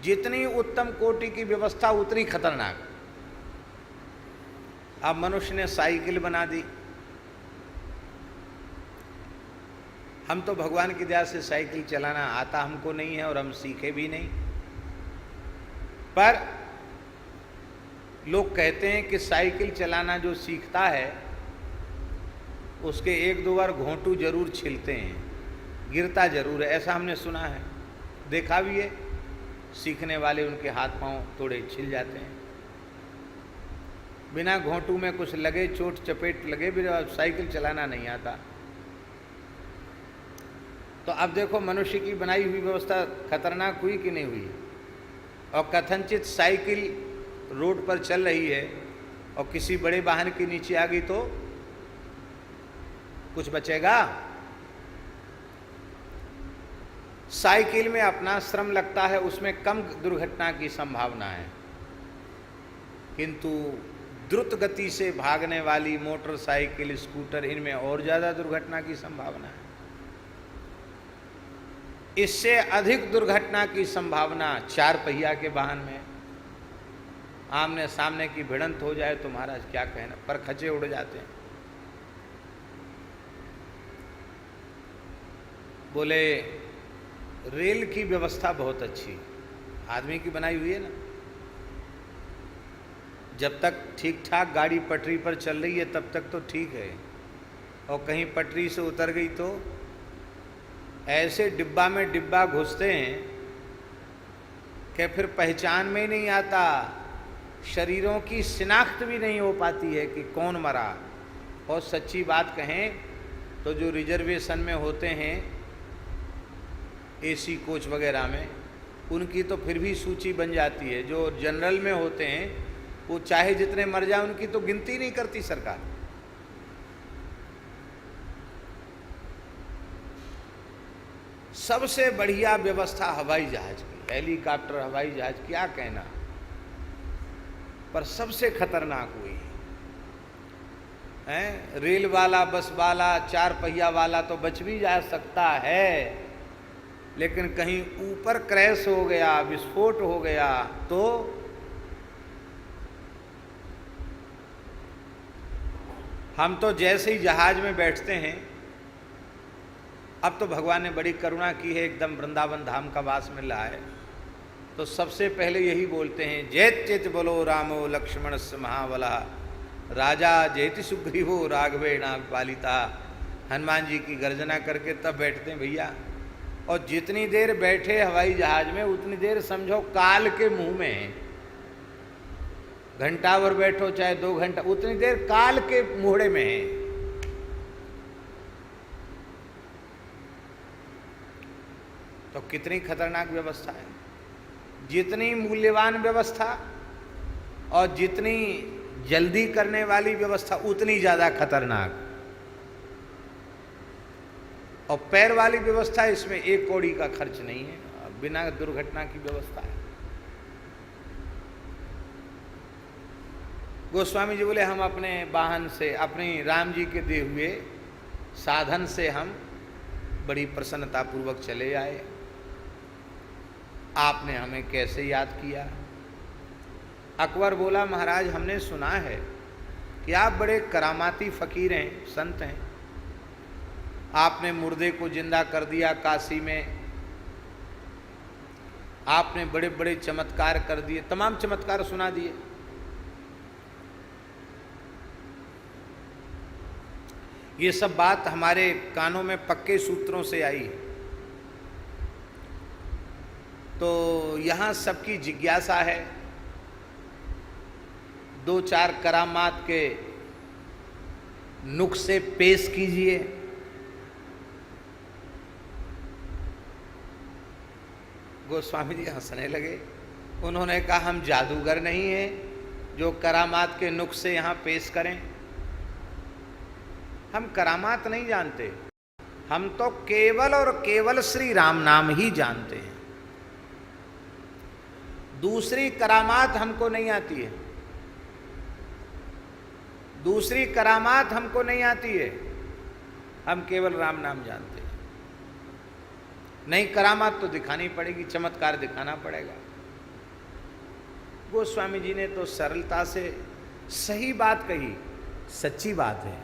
जितनी उत्तम कोटि की व्यवस्था उतनी खतरनाक। अब मनुष्य ने साइकिल बना दी। हम तो भगवान की दया से साइकिल चलाना आता हमको नहीं है, और हम सीखे भी नहीं। पर लोग कहते हैं कि साइकिल चलाना जो सीखता है उसके एक दो बार घोंटू जरूर छिलते हैं, गिरता जरूर है, ऐसा हमने सुना है, देखा भी है। सीखने वाले उनके हाथ पांव थोड़े छिल जाते हैं, बिना घोंटू में कुछ लगे, चोट चपेट लगे भी, साइकिल चलाना नहीं आता। तो अब देखो मनुष्य की बनाई हुई व्यवस्था खतरनाक हुई कि नहीं हुई? और कथनचित साइकिल रोड पर चल रही है और किसी बड़े वाहन के नीचे आ गई तो कुछ बचेगा? साइकिल में अपना श्रम लगता है, उसमें कम दुर्घटना की संभावना है, किंतु द्रुत गति से भागने वाली मोटरसाइकिल, स्कूटर, इनमें और ज्यादा दुर्घटना की संभावना है। इससे अधिक दुर्घटना की संभावना चार पहिया के वाहन में। आमने सामने की भिड़ंत हो जाए तो महाराज क्या कहना, पर खचे उड़ जाते हैं। बोले रेल की व्यवस्था बहुत अच्छी आदमी की बनाई हुई है ना, जब तक ठीक ठाक गाड़ी पटरी पर चल रही है तब तक तो ठीक है, और कहीं पटरी से उतर गई तो ऐसे डिब्बा में डिब्बा घुसते हैं कि फिर पहचान में ही नहीं आता, शरीरों की शिनाख्त भी नहीं हो पाती है कि कौन मरा। और सच्ची बात कहें तो जो रिजर्वेशन में होते हैं एसी कोच वगैरह में, उनकी तो फिर भी सूची बन जाती है। जो जनरल में होते हैं वो चाहे जितने मर जाए उनकी तो गिनती नहीं करती सरकार। सबसे बढ़िया व्यवस्था हवाई जहाज की, हेलीकॉप्टर, हवाई जहाज, क्या कहना। पर सबसे खतरनाक हुई है रेल वाला, बस वाला, चार पहिया वाला तो बच भी जा सकता है, लेकिन कहीं ऊपर क्रैश हो गया, विस्फोट हो गया तो हम तो जैसे ही जहाज में बैठते हैं, अब तो भगवान ने बड़ी करुणा की है, एकदम वृंदावन धाम का वास मिल रहा है, तो सबसे पहले यही बोलते हैं, जैत चित बोलो रामो लक्ष्मण से महाबला, राजा जयति सुग्रीवो राघवेण पालिता। हनुमान जी की गर्जना करके तब बैठते हैं भैया। और जितनी देर बैठे हवाई जहाज में उतनी देर समझो काल के मुंह में है। घंटा भर बैठो चाहे 2 घंटा, उतनी देर काल के मुहड़े में है। तो कितनी खतरनाक व्यवस्था है। जितनी मूल्यवान व्यवस्था और जितनी जल्दी करने वाली व्यवस्था उतनी ज्यादा खतरनाक। और पैर वाली व्यवस्था, इसमें 1 कौड़ी का खर्च नहीं है, बिना दुर्घटना की व्यवस्था है। गोस्वामी जी बोले, हम अपने वाहन से, अपनी राम जी के दिए हुए साधन से हम बड़ी प्रसन्नता पूर्वक चले आए। आपने हमें कैसे याद किया? अकबर बोला, महाराज हमने सुना है कि आप बड़े करामाती फकीर हैं, संत हैं। आपने मुर्दे को जिंदा कर दिया काशी में, आपने बड़े बड़े चमत्कार कर दिए, तमाम चमत्कार सुना दिए। ये सब बात हमारे कानों में पक्के सूत्रों से आई। तो यहाँ सबकी जिज्ञासा है, 2-4 करामात के नुक्से पेश कीजिए। गोस्वामी जी हंसने लगे। उन्होंने कहा, हम जादूगर नहीं हैं जो करामात के नुक्से यहाँ पेश करें। हम करामात नहीं जानते, हम तो केवल और केवल श्री राम नाम ही जानते हैं। दूसरी करामात हमको नहीं आती है, दूसरी करामात हमको नहीं आती है। हम केवल राम नाम जानते हैं। नहीं, करामात तो दिखानी पड़ेगी, चमत्कार दिखाना पड़ेगा। गोस्वामी जी ने तो सरलता से सही बात कही, सच्ची बात है।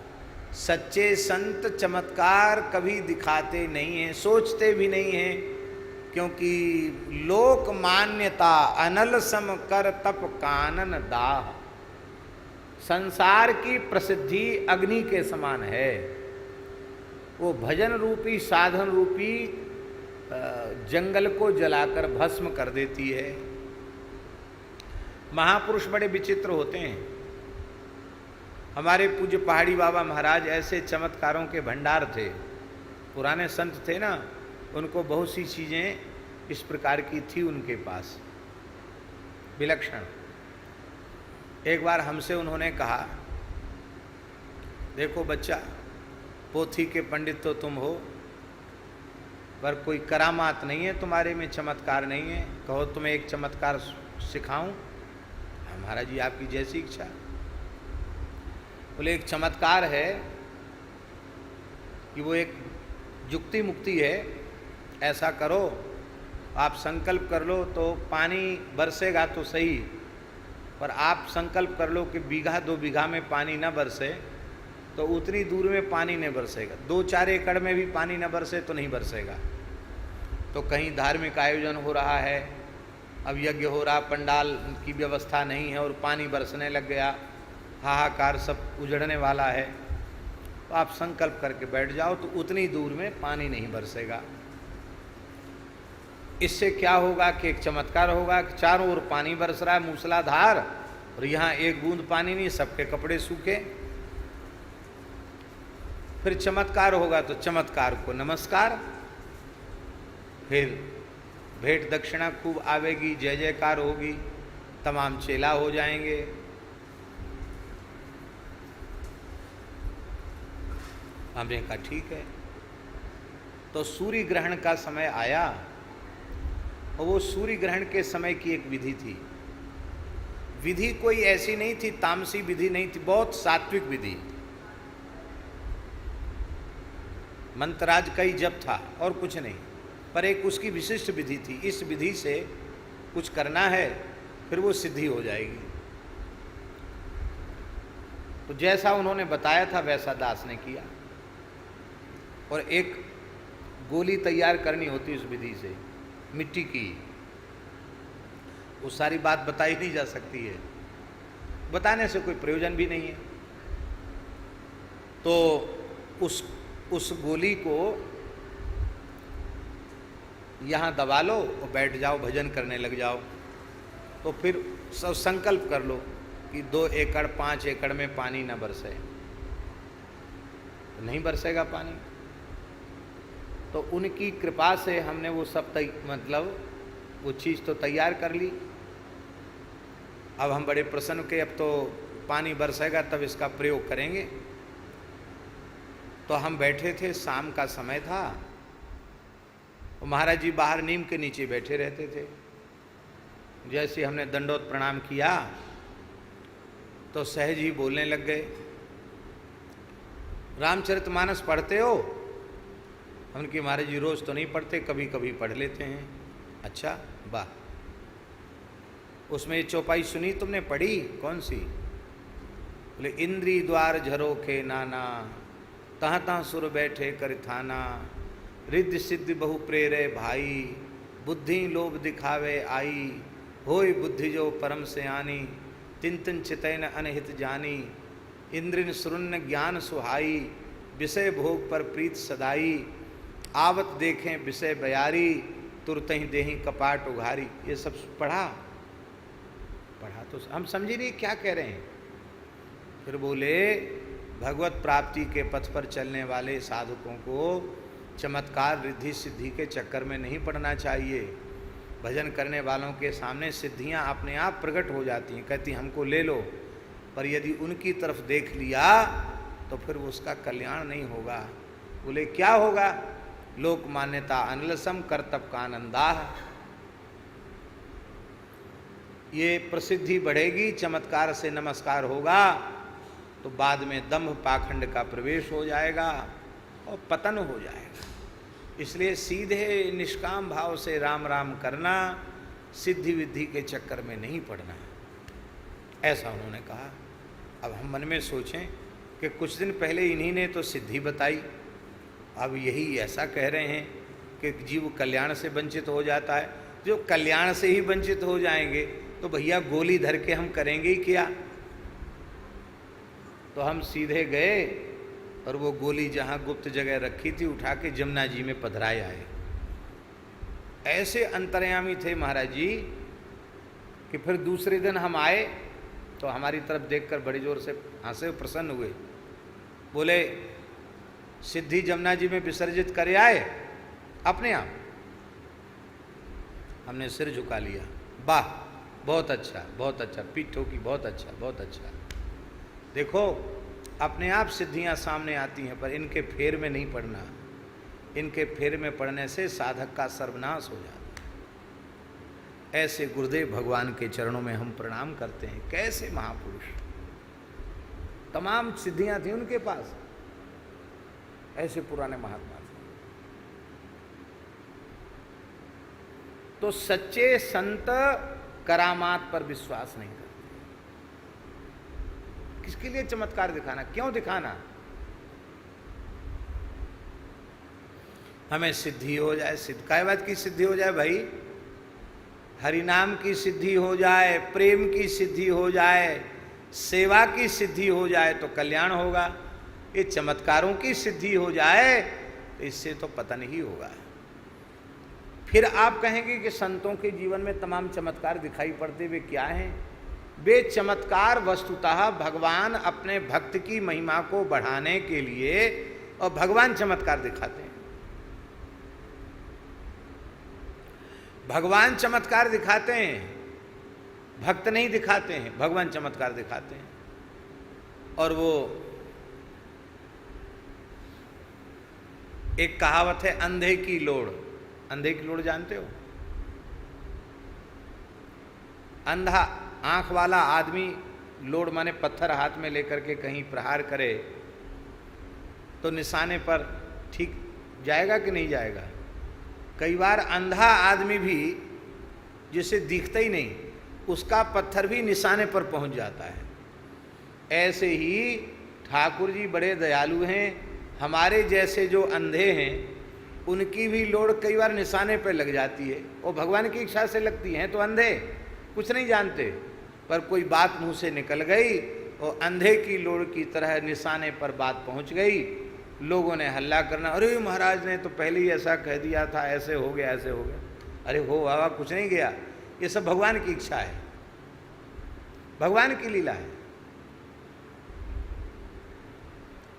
सच्चे संत चमत्कार कभी दिखाते नहीं हैं, सोचते भी नहीं हैं, क्योंकि लोक मान्यता अनल सम कर तप कानन दाह। संसार की प्रसिद्धि अग्नि के समान है, वो भजन रूपी साधन रूपी जंगल को जलाकर भस्म कर देती है। महापुरुष बड़े विचित्र होते हैं। हमारे पूज्य पहाड़ी बाबा महाराज ऐसे चमत्कारों के भंडार थे, पुराने संत थे ना, उनको बहुत सी चीज़ें इस प्रकार की थी उनके पास, विलक्षण। एक बार हमसे उन्होंने कहा, देखो बच्चा, पोथी के पंडित तो तुम हो, पर कोई करामात नहीं है तुम्हारे में, चमत्कार नहीं है। कहो तुम्हें एक चमत्कार सिखाऊं? महाराज जी आपकी जैसी इच्छा। बोले, एक चमत्कार है कि वो एक जुक्ति मुक्ति है। ऐसा करो, आप संकल्प कर लो तो पानी बरसेगा तो सही, पर आप संकल्प कर लो कि 1-2 बीघा में पानी न बरसे तो उतनी दूर में पानी नहीं बरसेगा। 2-4 एकड़ में भी पानी न बरसे तो नहीं बरसेगा। तो कहीं धार्मिक आयोजन हो रहा है, अब यज्ञ हो रहा, पंडाल की व्यवस्था नहीं है और पानी बरसने लग गया, हाहाकार, सब उजड़ने वाला है, तो आप संकल्प करके बैठ जाओ तो उतनी दूर में पानी नहीं बरसेगा। इससे क्या होगा कि एक चमत्कार होगा कि चारों ओर पानी बरस रहा है मूसलाधार, और यहाँ एक बूंद पानी नहीं, सबके कपड़े सूखे। फिर चमत्कार होगा तो चमत्कार को नमस्कार, फिर भेंट दक्षिणा खूब आवेगी, जय जयकार होगी, तमाम चेला हो जाएंगे। हमने कहा ठीक है। तो सूर्य ग्रहण का समय आया, और वो सूर्य ग्रहण के समय की एक विधि थी। विधि कोई ऐसी नहीं थी, तामसी विधि नहीं थी, बहुत सात्विक विधि, मंत्राज का ही जप था और कुछ नहीं, पर एक उसकी विशिष्ट विधि थी। इस विधि से कुछ करना है, फिर वो सिद्धि हो जाएगी। तो जैसा उन्होंने बताया था वैसा दास ने किया, और एक गोली तैयार करनी होती उस विधि से, मिट्टी की। वो सारी बात बताई नहीं जा सकती है, बताने से कोई प्रयोजन भी नहीं है। तो उस गोली को यहाँ दबा लो और बैठ जाओ, भजन करने लग जाओ। तो फिर सब संकल्प कर लो कि 2 एकड़ 5 एकड़ में पानी न बरसे, तो नहीं बरसेगा पानी। तो उनकी कृपा से हमने वो सब मतलब वो चीज़ तो तैयार कर ली। अब हम बड़े प्रसन्न के अब तो पानी बरसेगा तब इसका प्रयोग करेंगे। तो हम बैठे थे, शाम का समय था, और महाराज जी बाहर नीम के नीचे बैठे रहते थे। जैसे हमने दंडोत प्रणाम किया तो सहज ही बोलने लग गए, रामचरितमानस पढ़ते हो? हमने कहा महाराज जी रोज तो नहीं पढ़ते, कभी कभी पढ़ लेते हैं। अच्छा, वाह, उसमें ये चौपाई सुनी तुमने, पढ़ी? कौन सी? बोले, इंद्री द्वार झरोखे नाना, तहाँ तहाँ सुर बैठे कर थाना, रिद्धि सिद्धि बहु प्रेरे भाई, बुद्धि लोभ दिखावे आई, होय बुद्धि जो परम सयानी, तिन तिन चितैन अनहित जानी, इंद्रिन सुरुन्न ज्ञान सुहाई, विषय भोग पर प्रीत सदाई, आवत देखें विषय बयारी, तुरतहि देहि कपाट उघारी। ये सब पढ़ा तो हम समझे नहीं क्या कह रहे हैं। फिर बोले, भगवत प्राप्ति के पथ पर चलने वाले साधकों को चमत्कार रिद्धि सिद्धि के चक्कर में नहीं पड़ना चाहिए। भजन करने वालों के सामने सिद्धियां अपने आप प्रकट हो जाती हैं, कहती हमको ले लो, पर यदि उनकी तरफ देख लिया तो फिर उसका कल्याण नहीं होगा। बोले क्या होगा? लोक मान्यता अनलसम कर्तव्य का आनंदा, ये प्रसिद्धि बढ़ेगी, चमत्कार से नमस्कार होगा तो बाद में दंभ पाखंड का प्रवेश हो जाएगा और पतन हो जाएगा। इसलिए सीधे निष्काम भाव से राम राम करना, सिद्धि विद्धि के चक्कर में नहीं पड़ना, ऐसा उन्होंने कहा। अब हम मन में सोचें कि कुछ दिन पहले इन्हीं ने तो सिद्धि बताई, अब यही ऐसा कह रहे हैं कि जीव कल्याण से वंचित हो जाता है। जो कल्याण से ही वंचित हो जाएंगे तो भैया गोली धर के हम करेंगे ही क्या? तो हम सीधे गए और वो गोली जहाँ गुप्त जगह रखी थी उठा के जमुना जी में पधराए आए। ऐसे अंतर्यामी थे महाराज जी कि फिर दूसरे दिन हम आए तो हमारी तरफ देखकर बड़े जोर से हंसे, प्रसन्न हुए। बोले, सिद्धि जमुना जी में विसर्जित करे आए अपने आप? हमने सिर झुका लिया, वाह बहुत अच्छा, बहुत अच्छा, पीठ ठोकी, बहुत अच्छा, बहुत अच्छा। देखो अपने आप सिद्धियां सामने आती हैं, पर इनके फेर में नहीं पड़ना। इनके फेर में पड़ने से साधक का सर्वनाश हो जाता है। ऐसे गुरुदेव भगवान के चरणों में हम प्रणाम करते हैं। कैसे महापुरुष, तमाम सिद्धियां थी उनके पास, ऐसे पुराने महात्मा थे। तो सच्चे संत करामात पर विश्वास नहीं करते। किसके लिए चमत्कार दिखाना, क्यों दिखाना? हमें सिद्धि हो जाए, काय बात की सिद्धि हो जाए भाई? हरिनाम की सिद्धि हो जाए, प्रेम की सिद्धि हो जाए, सेवा की सिद्धि हो जाए तो कल्याण होगा। ये चमत्कारों की सिद्धि हो जाए तो इससे तो पतन ही होगा। फिर आप कहेंगे कि संतों के जीवन में तमाम चमत्कार दिखाई पड़ते, वे क्या हैं? वे चमत्कार वस्तुतः भगवान अपने भक्त की महिमा को बढ़ाने के लिए, और भगवान चमत्कार दिखाते हैं। भगवान चमत्कार दिखाते हैं, भक्त नहीं दिखाते हैं, भगवान चमत्कार दिखाते हैं। और वो एक कहावत है, अंधे की लोड़। अंधे की लोड़ जानते हो? अंधा आंख वाला आदमी लोड़ माने पत्थर हाथ में लेकर के कहीं प्रहार करे तो निशाने पर ठीक जाएगा कि नहीं जाएगा? कई बार अंधा आदमी भी जिसे दिखता ही नहीं, उसका पत्थर भी निशाने पर पहुंच जाता है। ऐसे ही ठाकुर जी बड़े दयालु हैं। हमारे जैसे जो अंधे हैं उनकी भी लोड़ कई बार निशाने पर लग जाती है, वो भगवान की इच्छा से लगती हैं। तो अंधे कुछ नहीं जानते, पर कोई बात मुंह से निकल गई और अंधे की लोड़ की तरह निशाने पर बात पहुंच गई। लोगों ने हल्ला करना, अरे महाराज ने तो पहले ही ऐसा कह दिया था, ऐसे हो गया ऐसे हो गया। अरे हो बाबा, कुछ नहीं गया, ये सब भगवान की इच्छा है, भगवान की लीला है।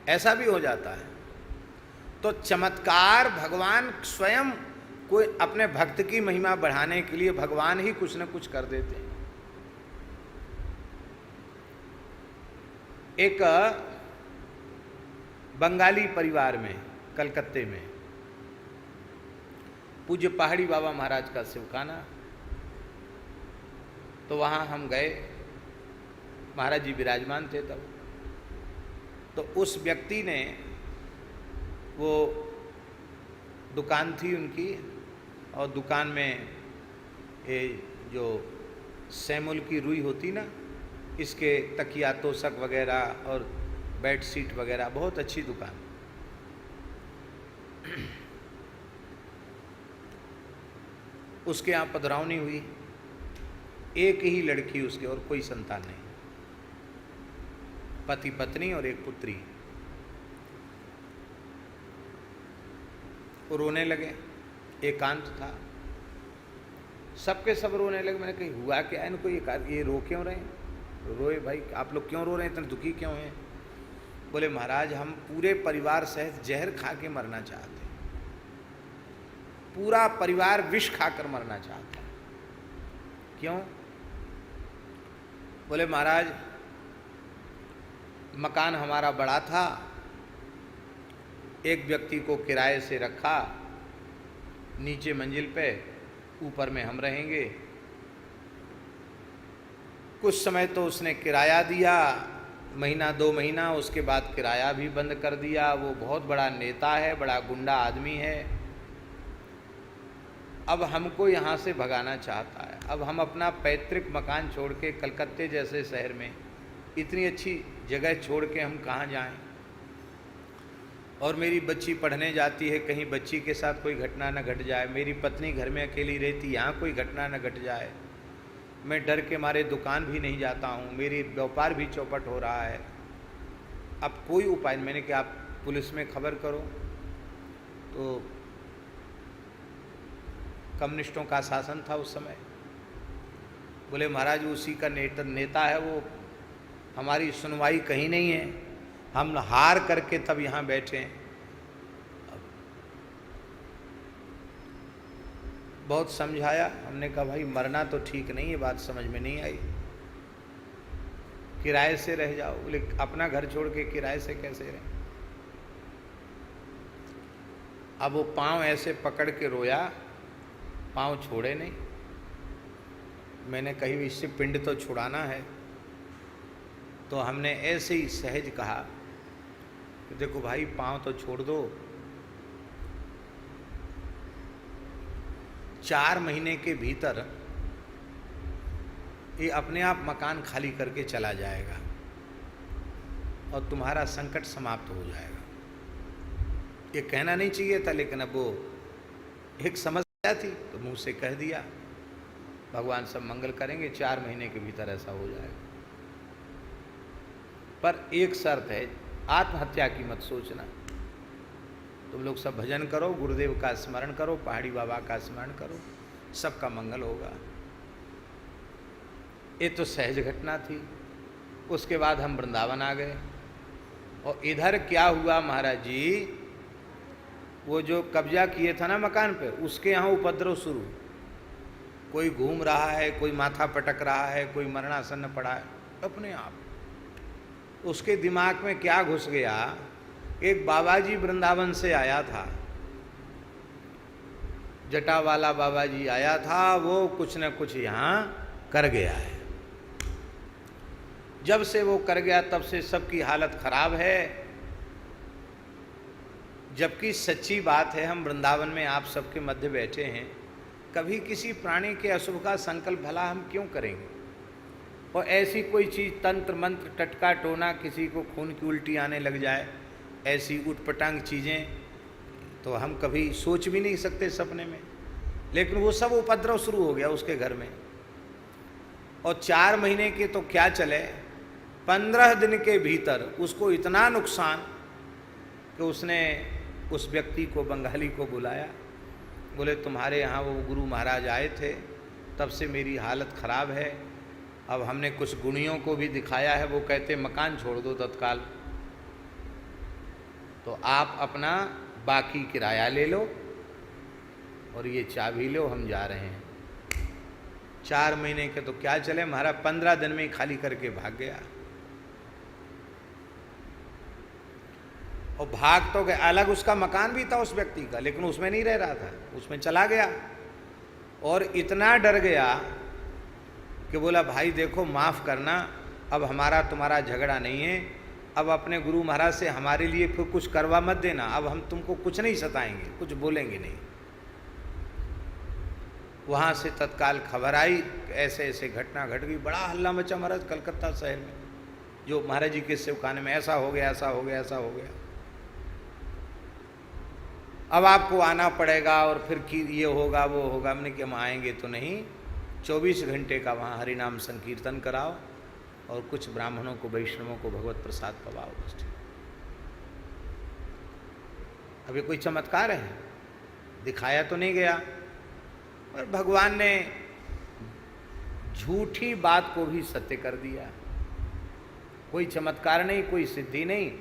ऐसा भी हो जाता है। तो चमत्कार भगवान स्वयं कोई अपने भक्त की महिमा बढ़ाने के लिए भगवान ही कुछ न कुछ कर देते हैं। एक बंगाली परिवार में कलकत्ते में पूज्य पहाड़ी बाबा महाराज का शिवखाना, तो वहाँ हम गए, महाराज जी विराजमान थे तब। तो उस व्यक्ति ने, वो दुकान थी उनकी, और दुकान में ये जो सैमुल की रुई होती ना, इसके तकिया तोशक वगैरह और बेड शीट वगैरह, बहुत अच्छी दुकान। उसके यहाँ पधरावनी हुई, एक ही लड़की उसके, और कोई संतान नहीं, पति पत्नी और एक पुत्री। वो रोने लगे, एकांत था, सबके सब रोने लगे। मैंने कही हुआ क्या है इनको, ये रो क्यों रहे हैं? रोए भाई, आप लोग क्यों रो रहे हैं, इतने दुखी क्यों हैं? बोले महाराज हम पूरे परिवार सहित जहर खा के मरना चाहते हैं, पूरा परिवार विष खाकर मरना चाहता है। क्यों? बोले महाराज मकान हमारा बड़ा था, एक व्यक्ति को किराए से रखा नीचे मंजिल पे, ऊपर में हम रहेंगे। कुछ समय तो उसने किराया दिया, महीना 2 महीना, उसके बाद किराया भी बंद कर दिया। वो बहुत बड़ा नेता है, बड़ा गुंडा आदमी है। अब हमको यहाँ से भगाना चाहता है। अब हम अपना पैतृक मकान छोड़ के, कलकत्ते जैसे शहर में इतनी अच्छी जगह छोड़ के हम कहाँ जाएं? और मेरी बच्ची पढ़ने जाती है, कहीं बच्ची के साथ कोई घटना न घट जाए। मेरी पत्नी घर में अकेली रहती, यहाँ कोई घटना न घट जाए। मैं डर के मारे दुकान भी नहीं जाता हूँ, मेरी व्यापार भी चौपट हो रहा है। अब कोई उपाय नहीं। मैंने कहा आप पुलिस में खबर करो। तो कम्युनिस्टों का शासन था उस समय। बोले महाराज उसी का नेता है वो, हमारी सुनवाई कहीं नहीं है, हम हार करके तब यहाँ बैठे हैं। बहुत समझाया, हमने कहा भाई मरना तो ठीक नहीं है, बात समझ में नहीं आई, किराए से रह जाओ। बोले अपना घर छोड़ के किराए से कैसे रहे? अब वो पाँव ऐसे पकड़ के रोया, पाँव छोड़े नहीं। मैंने कही इससे पिंड तो छुड़ाना है। तो हमने ऐसे ही सहज कहा कि देखो भाई पाँव तो छोड़ दो, 4 महीने के भीतर ये अपने आप मकान खाली करके चला जाएगा और तुम्हारा संकट समाप्त हो जाएगा। ये कहना नहीं चाहिए था, लेकिन अब वो एक समस्या थी तो मुंह से कह दिया। भगवान सब मंगल करेंगे, 4 महीने के भीतर ऐसा हो जाएगा। पर एक शर्त है, आत्महत्या की मत सोचना। तुम लोग सब भजन करो, गुरुदेव का स्मरण करो, पहाड़ी बाबा का स्मरण करो, सबका मंगल होगा। ये तो सहज घटना थी। उसके बाद हम वृंदावन आ गए और इधर क्या हुआ महाराज जी, वो जो कब्जा किए था ना मकान पे, उसके यहाँ उपद्रव शुरू। कोई घूम रहा है, कोई माथा पटक रहा है, कोई मरणासन्न पड़ा है अपने आप। उसके दिमाग में क्या घुस गया, एक बाबा जी वृंदावन से आया था, जटा वाला बाबा जी आया था, वो कुछ न कुछ यहाँ कर गया है। जब से वो कर गया तब से सबकी हालत खराब है। जबकि सच्ची बात है, हम वृंदावन में आप सबके मध्य बैठे हैं, कभी किसी प्राणी के अशुभ का संकल्प भला हम क्यों करेंगे? और ऐसी कोई चीज़ तंत्र मंत्र टटका टोना, किसी को खून की उल्टी आने लग जाए, ऐसी उटपटांग चीज़ें तो हम कभी सोच भी नहीं सकते सपने में। लेकिन वो सब उपद्रव शुरू हो गया उसके घर में। और 4 महीने के तो क्या चले, 15 दिन के भीतर उसको इतना नुकसान कि उसने उस व्यक्ति को, बंगाली को बुलाया। बोले तुम्हारे यहाँ वो गुरु महाराज आए थे, तब से मेरी हालत ख़राब है। अब हमने कुछ गुणियों को भी दिखाया है, वो कहते मकान छोड़ दो तत्काल, तो आप अपना बाकी किराया ले लो और ये चाबी लो, हम जा रहे हैं। 4 महीने के तो क्या चले, हमारा 15 दिन में ही खाली करके भाग गया। और भाग तो गया, अलग उसका मकान भी था उस व्यक्ति का, लेकिन उसमें नहीं रह रहा था, उसमें चला गया। और इतना डर गया कि बोला भाई देखो माफ़ करना, अब हमारा तुम्हारा झगड़ा नहीं है, अब अपने गुरु महाराज से हमारे लिए फिर कुछ करवा मत देना, अब हम तुमको कुछ नहीं सताएंगे, कुछ बोलेंगे नहीं। वहाँ से तत्काल खबर आई, ऐसे ऐसे घटना घट गई। बड़ा हल्ला मचा महाराज कलकत्ता शहर में, जो महाराज जी के सेवखाने में ऐसा हो गया, ऐसा हो गया, ऐसा हो गया, अब आपको आना पड़ेगा और फिर कि ये होगा वो होगा। हमने कि हम आएंगे तो नहीं, 24 घंटे का वहाँ हरिनाम संकीर्तन कराओ और कुछ ब्राह्मणों को, वैष्णवों को भगवत प्रसाद पवाओ। अभी कोई चमत्कार है दिखाया तो नहीं गया, और भगवान ने झूठी बात को भी सत्य कर दिया। कोई चमत्कार नहीं, कोई सिद्धि नहीं,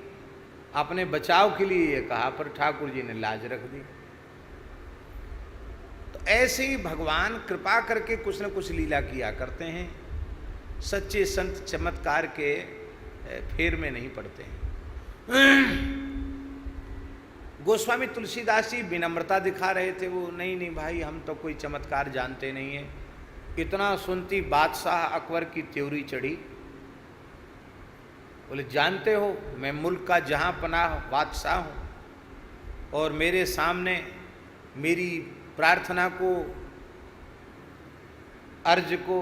अपने बचाव के लिए ये कहा, पर ठाकुर जी ने लाज रख दी। तो ऐसे ही भगवान कृपा करके कुछ न कुछ लीला किया करते हैं। सच्चे संत चमत्कार के फेर में नहीं पड़ते हैं। गोस्वामी तुलसीदास जी विनम्रता दिखा रहे थे, वो नहीं भाई हम तो कोई चमत्कार जानते नहीं है। इतना सुनती बादशाह अकबर की त्योरी चढ़ी। बोले जानते हो मैं मुल्क का जहां पनाह बादशाह हूं, और मेरे सामने मेरी प्रार्थना को, अर्ज को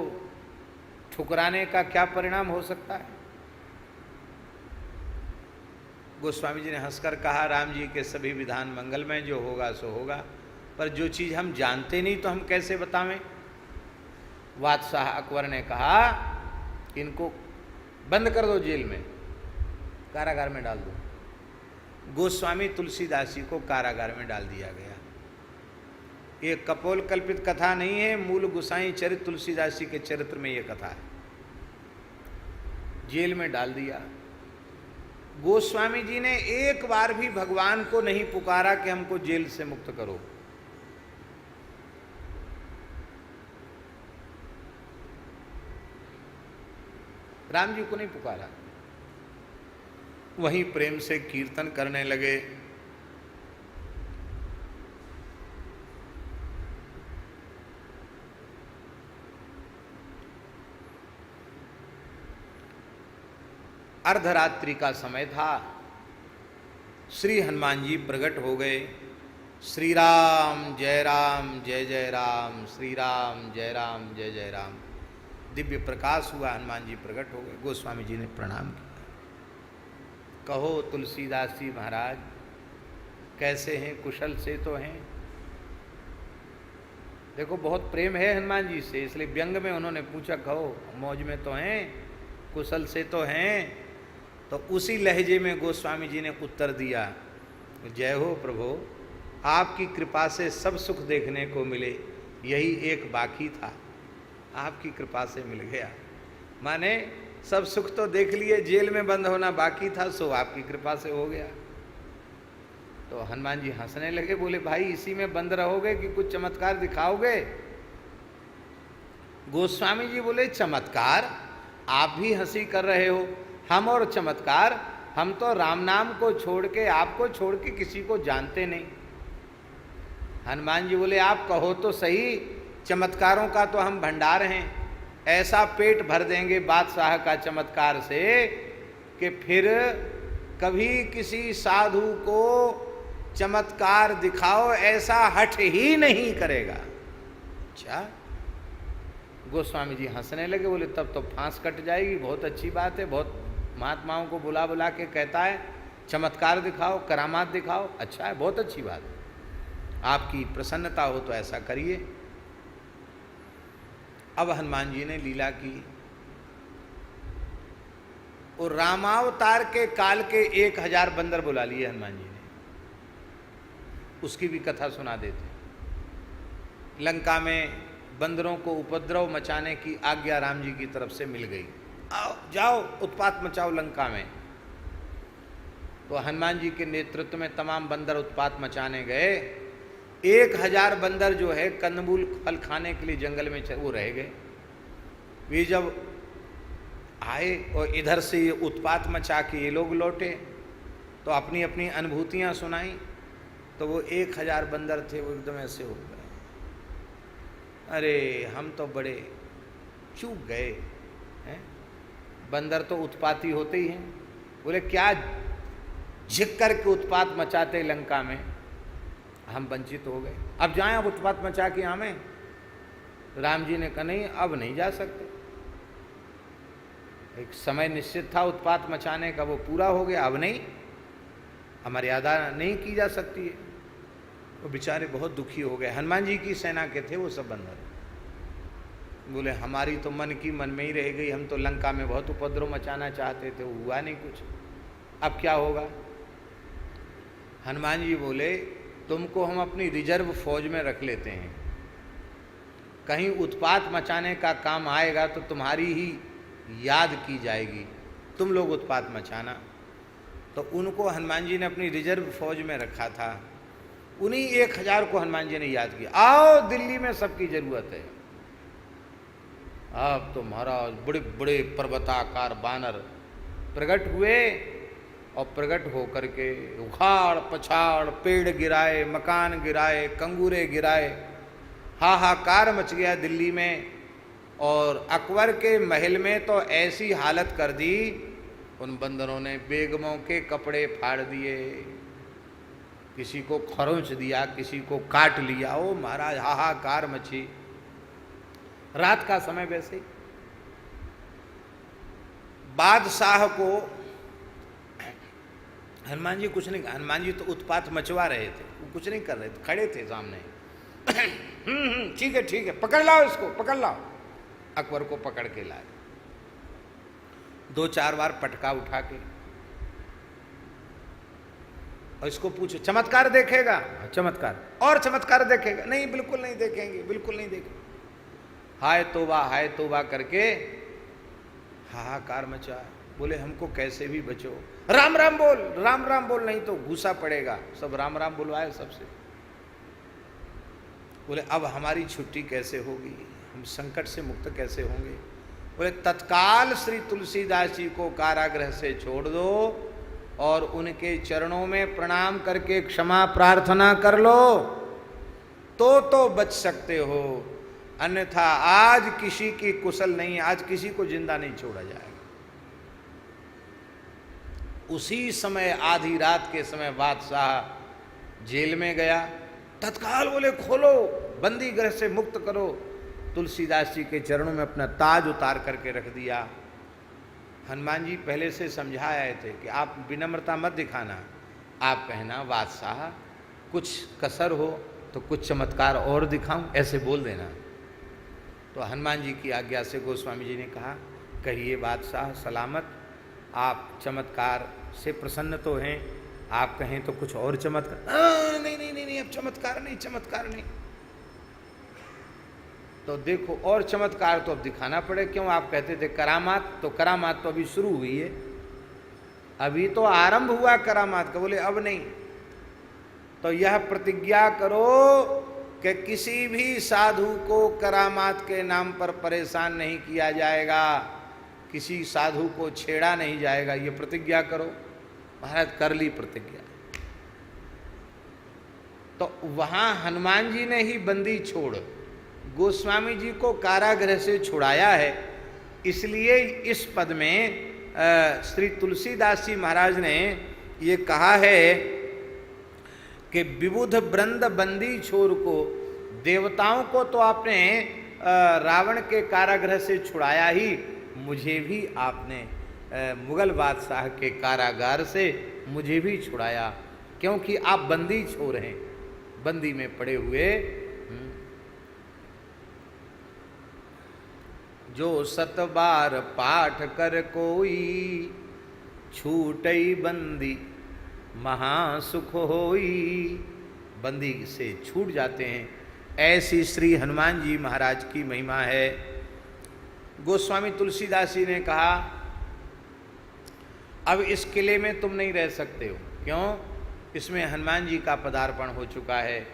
ठुकराने का क्या परिणाम हो सकता है। गोस्वामी जी ने हंसकर कहा, राम जी के सभी विधान मंगलमय, जो होगा सो होगा, पर जो चीज़ हम जानते नहीं तो हम कैसे बतावें। बादशाह अकबर ने कहा इनको बंद कर दो, जेल में, कारागार में डाल दो। गोस्वामी तुलसीदास जी को कारागार में डाल दिया गया। ये कपोल कल्पित कथा नहीं है, मूल गोसाई चरित्र तुलसीदास जी के चरित्र में ये कथा है। जेल में डाल दिया। गोस्वामी जी ने एक बार भी भगवान को नहीं पुकारा कि हमको जेल से मुक्त करो। राम जी को नहीं पुकारा, वहीं प्रेम से कीर्तन करने लगे। अर्धरात्रि का समय था, श्री हनुमान जी प्रकट हो गए। श्री राम जय जय राम, श्री राम जय जय राम। दिव्य प्रकाश हुआ, हनुमान जी प्रकट हो गए। गोस्वामी जी ने प्रणाम किया। कहो तुलसीदास जी महाराज कैसे हैं, कुशल से तो हैं। देखो बहुत प्रेम है हनुमान जी से, इसलिए व्यंग में उन्होंने पूछा, कहो मौज में तो हैं, कुशल से तो हैं। तो उसी लहजे में गोस्वामी जी ने उत्तर दिया, जय हो प्रभु, आपकी कृपा से सब सुख देखने को मिले, यही एक बाकी था, आपकी कृपा से मिल गया। माने सब सुख तो देख लिए, जेल में बंद होना बाकी था, सो आपकी कृपा से हो गया। तो हनुमान जी हंसने लगे, बोले भाई इसी में बंद रहोगे कि कुछ चमत्कार दिखाओगे। गोस्वामी जी बोले चमत्कार, आप भी हंसी कर रहे हो, हम और चमत्कार, हम तो राम नाम को छोड़ के, आपको छोड़ के किसी को जानते नहीं। हनुमान जी बोले आप कहो तो सही, चमत्कारों का तो हम भंडार हैं, ऐसा पेट भर देंगे बादशाह का चमत्कार से कि फिर कभी किसी साधु को चमत्कार दिखाओ ऐसा हठ ही नहीं करेगा। अच्छा, गोस्वामी जी हंसने लगे, बोले तब तो फांस कट जाएगी, बहुत अच्छी बात है, बहुत महात्माओं को बुला बुला के कहता है चमत्कार दिखाओ, करामात दिखाओ, अच्छा है, बहुत अच्छी बात है, आपकी प्रसन्नता हो तो ऐसा करिए। अब हनुमान जी ने लीला की, और रामावतार के काल के 1000 बंदर बुला लिए हनुमान जी ने, उसकी भी कथा सुना देते। लंका में बंदरों को उपद्रव मचाने की आज्ञा राम जी की तरफ से मिल गई, आओ जाओ उत्पात मचाओ लंका में। तो हनुमान जी के नेतृत्व में तमाम बंदर उत्पात मचाने गए। 1000 बंदर जो है कंदमूल फल खाने के लिए जंगल में वो रह गए। वे जब आए और इधर से ये उत्पात मचा के ये लोग लौटे तो अपनी अपनी अनुभूतियां सुनाई, तो वो 1000 बंदर थे वो एकदम ऐसे हो गए, अरे हम तो बड़े चूक गए हैं। बंदर तो उत्पाती होते ही हैं, बोले क्या झिक करके उत्पात मचाते लंका में, हम वंचित हो गए, अब जाएं अब उत्पात मचा के हमें। राम जी ने कहा नहीं अब नहीं जा सकते, एक समय निश्चित था उत्पात मचाने का, वो पूरा हो गया, अब नहीं, मर्यादा नहीं की जा सकती है। वो बेचारे बहुत दुखी हो गए। हनुमान जी की सेना के थे वो सब बंदर, बोले हमारी तो मन की मन में ही रह गई, हम तो लंका में बहुत उपद्रव मचाना चाहते थे, हुआ नहीं कुछ, अब क्या होगा। हनुमान जी बोले तुमको हम अपनी रिजर्व फौज में रख लेते हैं, कहीं उत्पात मचाने का काम आएगा तो तुम्हारी ही याद की जाएगी, तुम लोग उत्पात मचाना। तो उनको हनुमान जी ने अपनी रिजर्व फौज में रखा था, उन्हीं 1000 को हनुमान जी ने याद किया, आओ दिल्ली में सबकी जरूरत है। अब तो महाराज बड़े बड़े पर्वताकार बानर प्रकट हुए, और प्रकट होकर के उखाड़ पछाड़ पेड़ गिराए, मकान गिराए, कंगूरे गिराए, हाहाकार मच गया दिल्ली में। और अकबर के महल में तो ऐसी हालत कर दी, उन बंदरों ने बेगमों के कपड़े फाड़ दिए, किसी को खरोंच दिया, किसी को काट लिया, ओ महाराज हाहाकार मची। रात का समय वैसे बादशाह को हनुमान जी कुछ नहीं, हनुमान जी तो उत्पात मचवा रहे थे, वो कुछ नहीं कर रहे थे, खड़े थे सामने। ठीक है पकड़ लाओ इसको, पकड़ लाओ। अकबर को पकड़ के लाए, 2-4 बार पटका उठा के, और इसको पूछो चमत्कार देखेगा, चमत्कार और चमत्कार देखेगा, नहीं बिल्कुल नहीं देखेंगे, बिल्कुल नहीं देखेंगे। हाय तौबा करके हाहाकार मचा। बोले हमको कैसे भी बचो, राम राम बोल नहीं तो घूसा पड़ेगा। सब राम राम बुलवाए सबसे। बोले अब हमारी छुट्टी कैसे होगी, हम संकट से मुक्त कैसे होंगे। बोले तत्काल श्री तुलसीदास जी को कारागृह से छोड़ दो और उनके चरणों में प्रणाम करके क्षमा प्रार्थना कर लो तो बच सकते हो, अन्यथा आज किसी की कुशल नहीं, आज किसी को जिंदा नहीं छोड़ा जाएगा। उसी समय आधी रात के समय बादशाह जेल में गया, तत्काल बोले खोलो, बंदी गृह से मुक्त करो। तुलसीदास जी के चरणों में अपना ताज उतार करके रख दिया। हनुमान जी पहले से समझा आए थे कि आप विनम्रता मत दिखाना, आप कहना बादशाह कुछ कसर हो तो कुछ चमत्कार और दिखाऊं, ऐसे बोल देना। तो हनुमान जी की आज्ञा से गोस्वामी जी ने कहा कहिए बादशाह सलामत, आप चमत्कार से प्रसन्न तो हैं, आप कहें तो कुछ और चमत्कार। नहीं अब चमत्कार नहीं। तो देखो और चमत्कार तो अब दिखाना पड़े, क्यों आप कहते थे करामात, तो करामात तो अभी शुरू हुई है, अभी तो आरंभ हुआ करामात का। बोले अब नहीं, तो यह प्रतिज्ञा करो कि किसी भी साधु को करामात के नाम पर परेशान नहीं किया जाएगा, किसी साधु को छेड़ा नहीं जाएगा, ये प्रतिज्ञा करो। महाराज कर ली प्रतिज्ञा। तो वहां हनुमान जी ने ही बंदी छोड़ गोस्वामी जी को कारागृह से छुड़ाया है, इसलिए इस पद में श्री तुलसीदास जी महाराज ने ये कहा है कि विबुध वृंद बंदी छोर को, देवताओं को तो आपने रावण के कारागृह से छुड़ाया ही, मुझे भी आपने मुगल बादशाह के कारागार से मुझे भी छुड़ाया, क्योंकि आप बंदी छोर हैं, बंदी में पड़े हुए। जो 7 बार पाठ कर कोई, छूटई बंदी महासुख होई। बंदी से छूट जाते हैं, ऐसी श्री हनुमान जी महाराज की महिमा है। गोस्वामी तुलसीदास जी ने कहा, अब इस किले में तुम नहीं रह सकते हो। क्यों? इसमें हनुमान जी का पदार्पण हो चुका है,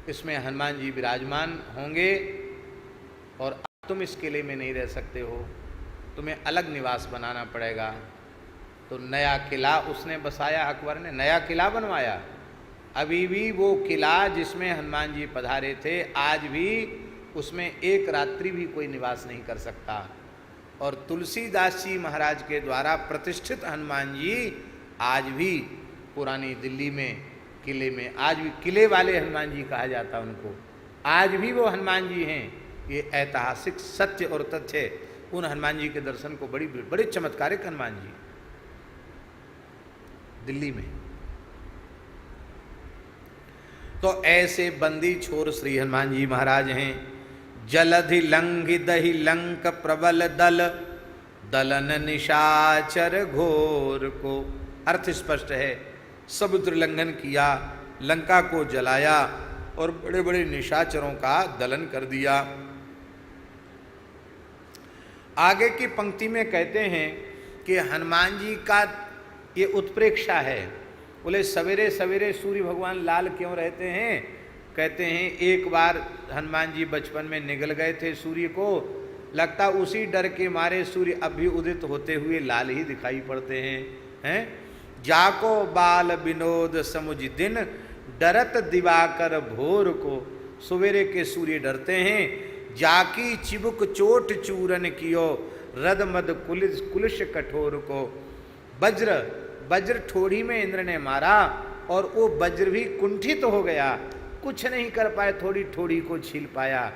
इसमें हनुमान जी विराजमान होंगे और अब तुम इस किले में नहीं रह सकते हो, तुम्हें अलग निवास बनाना पड़ेगा। तो नया किला उसने बसाया, अकबर ने नया किला बनवाया। अभी भी वो किला जिसमें हनुमान जी पधारे थे, आज भी उसमें एक रात्रि भी कोई निवास नहीं कर सकता। और तुलसीदास जी महाराज के द्वारा प्रतिष्ठित हनुमान जी आज भी पुरानी दिल्ली में किले में, आज भी किले वाले हनुमान जी कहा जाता उनको, आज भी वो हनुमान जी हैं। ये ऐतिहासिक सत्य और तथ्य है। उन हनुमान जी के दर्शन को बड़े चमत्कारिक हनुमान जी दिल्ली में। तो ऐसे बंदी छोर श्री हनुमान जी महाराज हैं। जलधि लंघि दहि लंक प्रबल दल, दलन निशाचर घोर को। अर्थ स्पष्ट है, समुद्र लंघन किया, लंका को जलाया और बड़े बड़े निशाचरों का दलन कर दिया। आगे की पंक्ति में कहते हैं कि हनुमान जी का ये उत्प्रेक्षा है। बोले सवेरे सवेरे सूर्य भगवान लाल क्यों रहते हैं? कहते हैं एक बार हनुमान जी बचपन में निगल गए थे सूर्य को, लगता उसी डर के मारे सूर्य अब भी उदित होते हुए लाल ही दिखाई पड़ते हैं। जाको बाल विनोद समुझ दिन, डरत दिवाकर भोर को। सवेरे के सूर्य डरते हैं। जाकी चिबुक चोट चूरन कियो, रद मद कुलिश कठोर को। वज्र ठोड़ी में इंद्र ने मारा और वो वज्र भी कुंठित हो गया, कुछ नहीं कर पाए, थोड़ी ठोड़ी को छील पाया।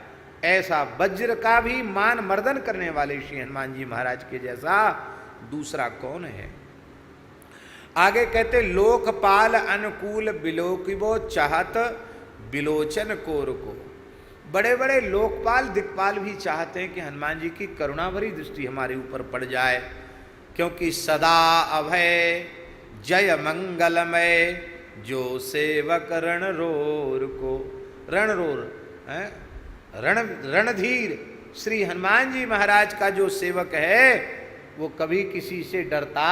ऐसा वज्र का भी मान मर्दन करने वाले श्री हनुमान जी महाराज के जैसा दूसरा कौन है? आगे कहते लोकपाल अनुकूल बिलोकिबो चाहत, बिलोचन कोर को। बड़े बड़े लोकपाल दिक्पाल भी चाहते हैं कि हनुमान जी की करुणा भरी दृष्टि हमारे ऊपर पड़ जाए, क्योंकि सदा अभय जय मंगलमय, जो सेवक रणरोर को। रणरोर रणधीर श्री हनुमान जी महाराज का जो सेवक है वो कभी किसी से डरता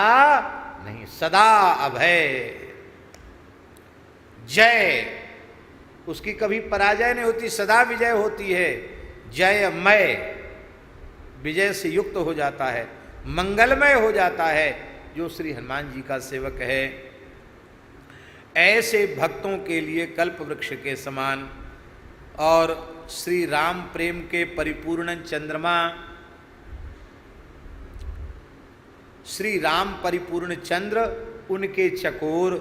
नहीं, सदा अभय। जय, उसकी कभी पराजय नहीं होती, सदा विजय होती है। जयमय, विजय से युक्त हो जाता है, मंगलमय हो जाता है जो श्री हनुमान जी का सेवक है। ऐसे भक्तों के लिए कल्प वृक्ष के समान और श्री राम प्रेम के परिपूर्ण चंद्रमा, श्री राम परिपूर्ण चंद्र, उनके चकोर।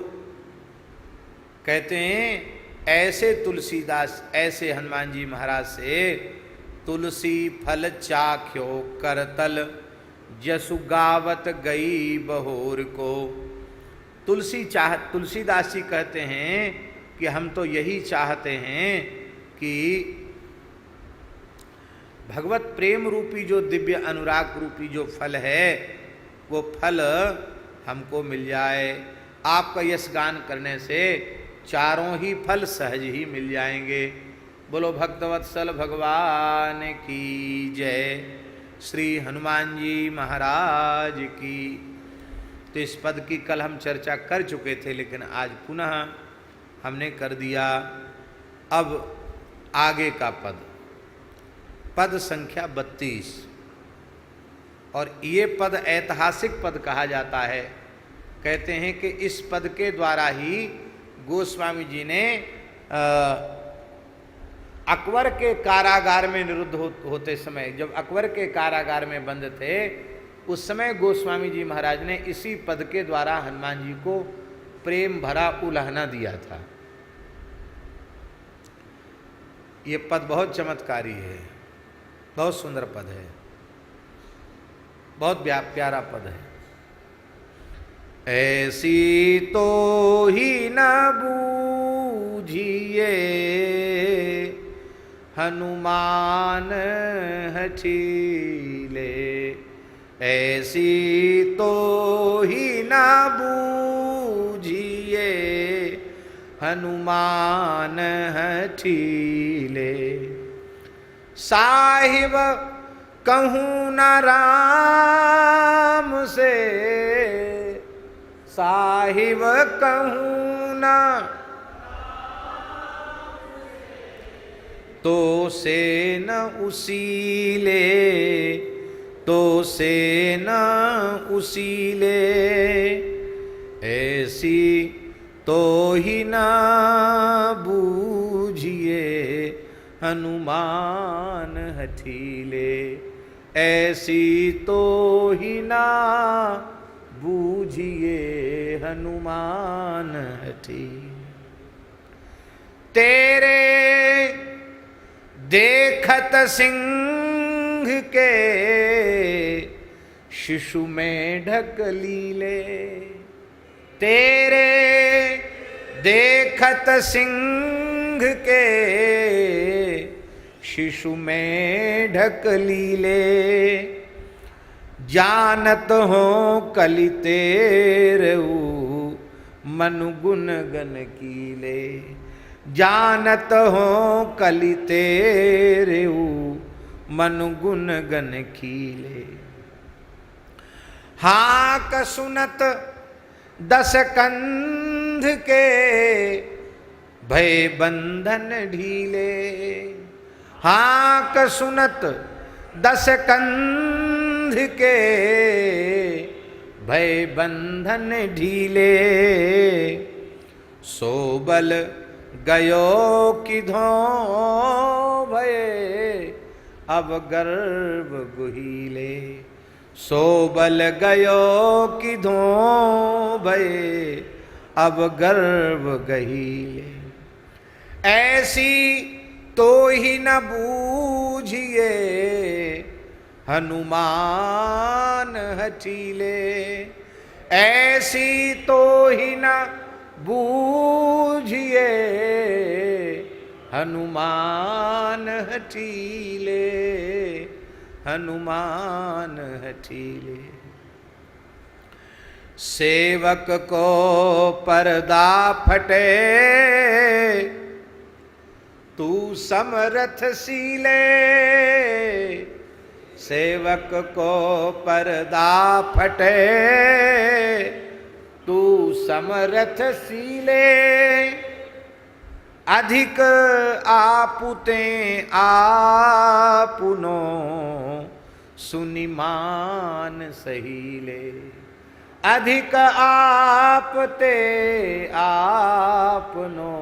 कहते हैं ऐसे तुलसीदास, ऐसे हनुमान जी महाराज से तुलसी फल चाख्यो करतल, जसु गावत गई बहोर को। तुलसीदास जी कहते हैं कि हम तो यही चाहते हैं कि भगवत प्रेम रूपी जो दिव्य अनुराग रूपी जो फल है वो फल हमको मिल जाए। आपका यश गान करने से चारों ही फल सहज ही मिल जाएंगे। बोलो भक्तवत्सल भगवान की जय, श्री हनुमान जी महाराज की। तो इस पद की कल हम चर्चा कर चुके थे, लेकिन आज पुनः हमने कर दिया। अब आगे का पद संख्या 32, और ये पद ऐतिहासिक पद कहा जाता है। कहते हैं कि इस पद के द्वारा ही गोस्वामी जी ने अकबर के कारागार में निरुद्ध होते समय, जब अकबर के कारागार में बंद थे, उस समय गोस्वामी जी महाराज ने इसी पद के द्वारा हनुमान जी को प्रेम भरा उल्हना दिया था। ये पद बहुत चमत्कारी है। बहुत सुंदर पद है, बहुत प्यारा पद है। ऐसी तो ही न बूझिए हनुमान हठीले, ऐसी तो ही न बूझिए हनुमान हठीले। साहिब कहूँ न राम से, साहिब कहूँ न तो से न उसीले, तो से न उसीले, ऐसी तो ही न बूझिए हनुमान हठीले, ऐसी तो ही न बूझिए हनुमान हठीले। तेरे देखत सिंह के शिशु में ढक लीले, तेरे देखत सिंह के शिशु में ढक लीले, जानत हो कलि तेरऊ मन गुण गन कीले, जानत हो कलि तेरऊ मन गुण गन कीले। हाक सुनत दस कंध के भय बंधन ढीले, हाक सुनत दस कंध के भय बंधन ढीले, सोबल गयो किधो भय अब गर्भ गुहीले, सोबल गयो किधो भय अब गर्भ गहीले। ऐसी तो ही न बूझिए हनुमान हठीले, ऐसी तो ही न बूझिए हनुमान हठीले, हनुमान हठीले। सेवक को पर्दा फटे तू समरथ सीले, सेवक को पर्दा फटे तू समरथ सीले, अधिक आपुते आपुनो सुनिमान सहीले, अधिक आपते आपनो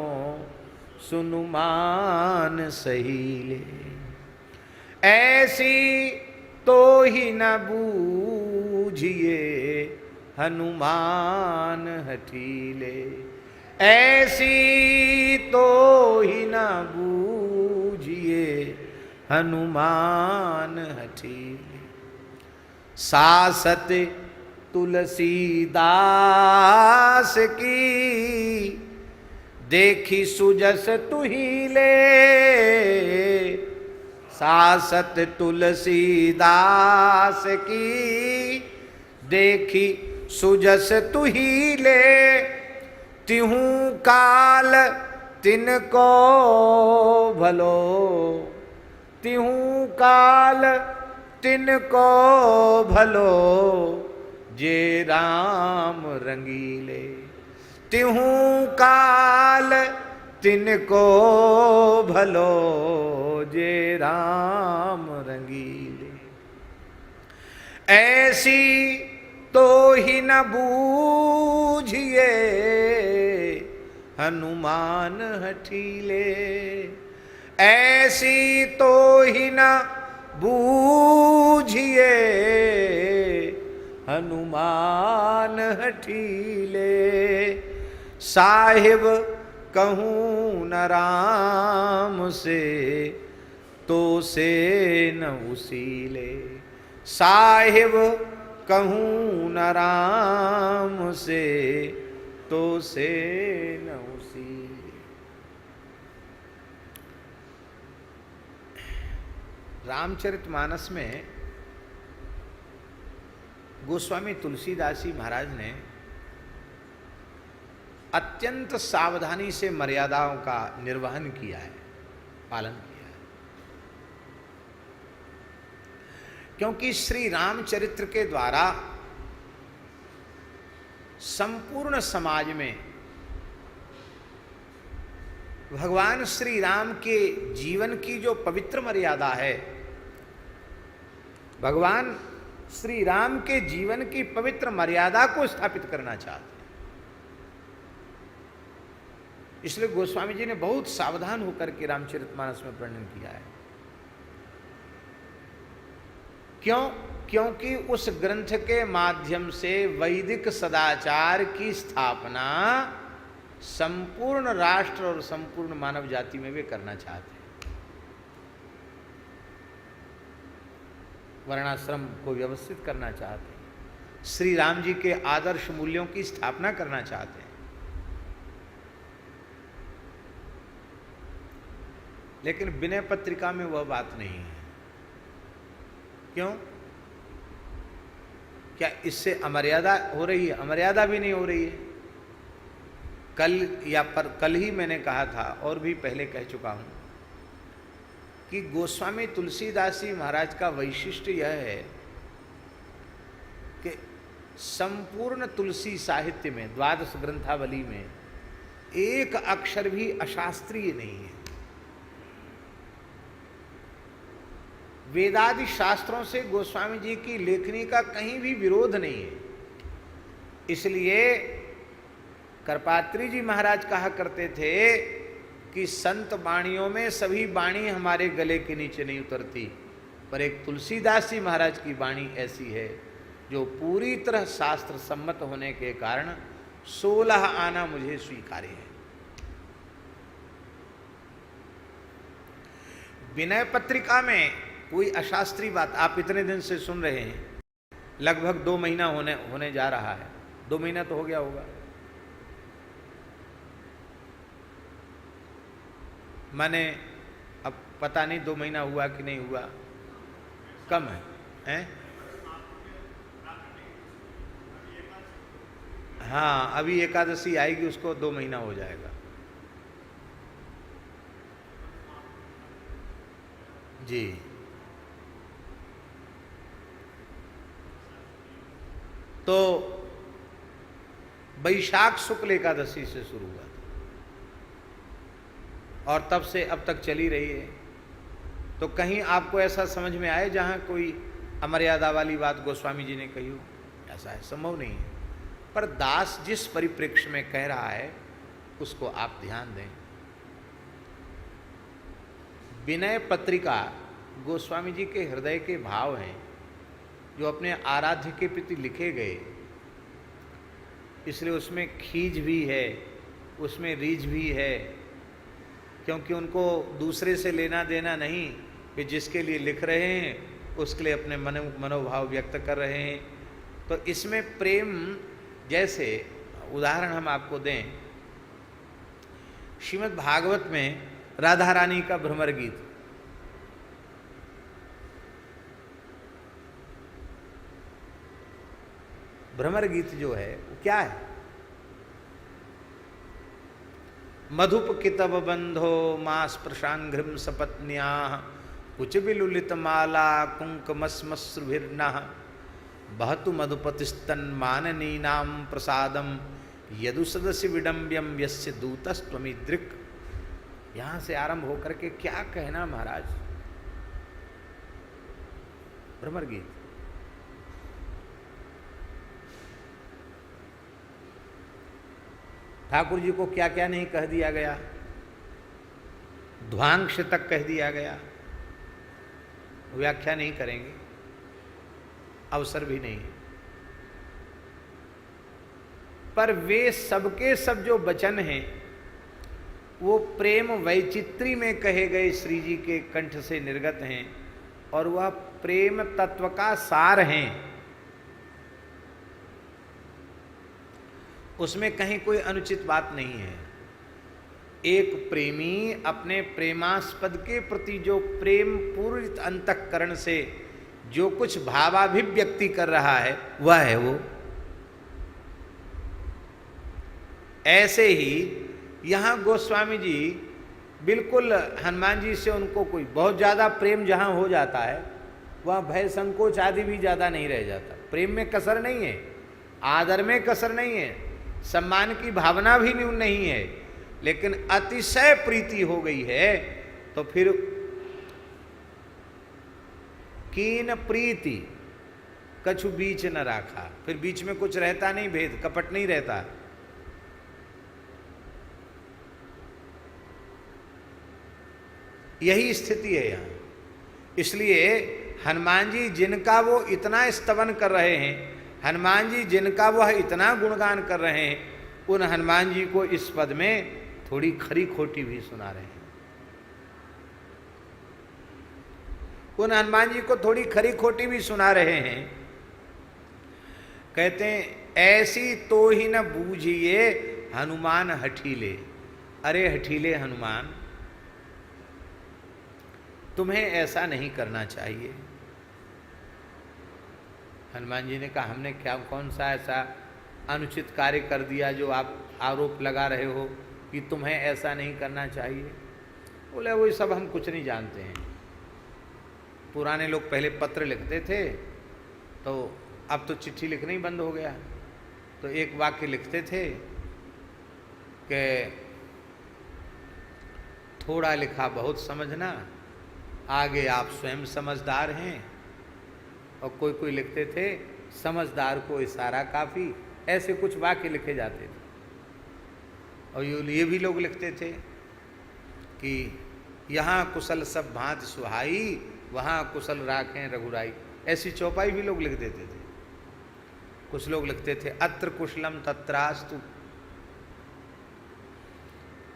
सुनुमान सहीले। ऐसी तो ही न बूझिए हनुमान हठीले, ऐसी तो ही न बूझिए हनुमान हठीले। सासत तुलसीदास की देखी सुजस तुहीले, सासत तुलसीदास की देखी सुजस तुहीले, तिहूं काल तिनको भलो, तिहूं काल तिनको भलो जे राम रंगीले, तिहूं काल तिनको भलो जे राम रंगीले। ऐसी तो ही न बूझिए हनुमान हठीले, ऐसी तो ही न बूझिए हनुमान हठीले। साहिब कहूँ न राम से तो से न उसीले, साहिब कहूँ न राम से, तो से न उसीले। रामचरितमानस में गोस्वामी तुलसीदास जी महाराज ने अत्यंत सावधानी से मर्यादाओं का निर्वहन किया है, पालन किया है। क्योंकि श्री रामचरित्र के द्वारा संपूर्ण समाज में भगवान श्री राम के जीवन की जो पवित्र मर्यादा है, भगवान श्री राम के जीवन की पवित्र मर्यादा को स्थापित करना चाहते हैं। इसलिए गोस्वामी जी ने बहुत सावधान होकर के रामचरितमानस में वर्णन किया है। क्यों? क्योंकि उस ग्रंथ के माध्यम से वैदिक सदाचार की स्थापना संपूर्ण राष्ट्र और संपूर्ण मानव जाति में वे करना चाहते हैं। वर्णाश्रम को व्यवस्थित करना चाहते हैं, श्री राम जी के आदर्श मूल्यों की स्थापना करना चाहते हैं। लेकिन विनय पत्रिका में वह बात नहीं है। क्यों? क्या इससे अमर्यादा हो रही है? अमर्यादा भी नहीं हो रही है। कल ही मैंने कहा था और भी पहले कह चुका हूं कि गोस्वामी तुलसीदास जी महाराज का वैशिष्ट्य यह है कि संपूर्ण तुलसी साहित्य में, द्वादश ग्रंथावली में एक अक्षर भी अशास्त्रीय नहीं है। वेदादि शास्त्रों से गोस्वामी जी की लेखनी का कहीं भी विरोध नहीं है। इसलिए करपात्री जी महाराज कहा करते थे कि संत वाणियों में सभी वाणी हमारे गले के नीचे नहीं उतरती, पर एक तुलसीदास जी महाराज की वाणी ऐसी है जो पूरी तरह शास्त्र सम्मत होने के कारण 16 आना मुझे स्वीकार्य है। विनय पत्रिका में कोई अशास्त्रीय बात आप इतने दिन से सुन रहे हैं, लगभग 2 महीना होने जा रहा है। 2 महीना तो हो गया होगा। माने अब पता नहीं 2 महीना हुआ कि नहीं हुआ, कम है, हैं? हाँ, अभी एकादशी आएगी, उसको 2 महीना हो जाएगा। जी, तो वैशाख शुक्ल एकादशी से शुरू हुआ था और तब से अब तक चली रही है। तो कहीं आपको ऐसा समझ में आए जहां कोई अमर्यादा वाली बात गोस्वामी जी ने कही हो? ऐसा है, संभव नहीं है। पर दास जिस परिप्रेक्ष्य में कह रहा है उसको आप ध्यान दें। विनय पत्रिका गोस्वामी जी के हृदय के भाव हैं जो अपने आराध्य के प्रति लिखे गए, इसलिए उसमें खींच भी है, उसमें रीझ भी है, क्योंकि उनको दूसरे से लेना देना नहीं, वे जिसके लिए लिख रहे हैं उसके लिए अपने मनोभाव व्यक्त कर रहे हैं। तो इसमें प्रेम, जैसे उदाहरण हम आपको दें, श्रीमद् भागवत में राधा रानी का भ्रमर गीत, भ्रमर गीत जो है वो क्या है? मधुप कितब बंधो मास प्रशांघ्रिम सपत्न्या कुच विलुलित माला कुंकमस्मश्रुभिर्न बहतु मधुपतिस्तन माननीनाम प्रसादम यदु सदस्य विडम्ब्यम यस्य दूतस्त्वमिदृक्। यहां से आरंभ होकर के क्या कहना महाराज, भ्रमर गीत। ठाकुर जी को क्या क्या नहीं कह दिया गया, ध्वांश तक कह दिया गया। व्याख्या नहीं करेंगे, अवसर भी नहीं, पर वे सबके सब जो वचन हैं वो प्रेम वैचित्री में कहे गए श्री जी के कंठ से निर्गत हैं और वह प्रेम तत्व का सार हैं। उसमें कहीं कोई अनुचित बात नहीं है। एक प्रेमी अपने प्रेमास्पद के प्रति जो प्रेम पूरित अंतःकरण से जो कुछ भावाभिव्यक्ति कर रहा है वह है वो। ऐसे ही यहाँ गोस्वामी जी बिल्कुल हनुमान जी से उनको कोई बहुत ज़्यादा प्रेम जहाँ हो जाता है वहाँ भय संकोच आदि भी ज़्यादा नहीं रह जाता। प्रेम में कसर नहीं है, आदर में कसर नहीं है, सम्मान की भावना भी न्यून नहीं है, लेकिन अतिशय प्रीति हो गई है तो फिर कीन प्रीति कछु बीच न राखा, फिर बीच में कुछ रहता नहीं, भेद कपट नहीं रहता। यही स्थिति है यहाँ। इसलिए हनुमान जी जिनका वो इतना स्तवन कर रहे हैं, हनुमान जी जिनका वह इतना गुणगान कर रहे हैं, उन हनुमान जी को इस पद में थोड़ी खरी खोटी भी सुना रहे हैं। उन हनुमान जी को थोड़ी खरी खोटी भी सुना रहे हैं। कहते हैं ऐसी तो ही न बूझिए हनुमान हठीले। अरे हठीले हनुमान, तुम्हें ऐसा नहीं करना चाहिए। हनुमान जी ने कहा हमने क्या कौन सा ऐसा अनुचित कार्य कर दिया जो आप आरोप लगा रहे हो कि तुम्हें ऐसा नहीं करना चाहिए। बोले वो सब हम कुछ नहीं जानते हैं। पुराने लोग पहले पत्र लिखते थे तो अब तो चिट्ठी लिखना ही बंद हो गया। तो एक वाक्य लिखते थे कि थोड़ा लिखा बहुत समझना, आगे आप स्वयं समझदार हैं। और कोई कोई लिखते थे समझदार को इशारा काफ़ी, ऐसे कुछ वाक्य लिखे जाते थे। और ये भी लोग लिखते थे कि यहाँ कुशल सब भांति सुहाई, वहाँ कुशल राखें रघुराई। ऐसी चौपाई भी लोग लिख देते थे। कुछ लोग लिखते थे अत्र कुशलम तत्रास्तु।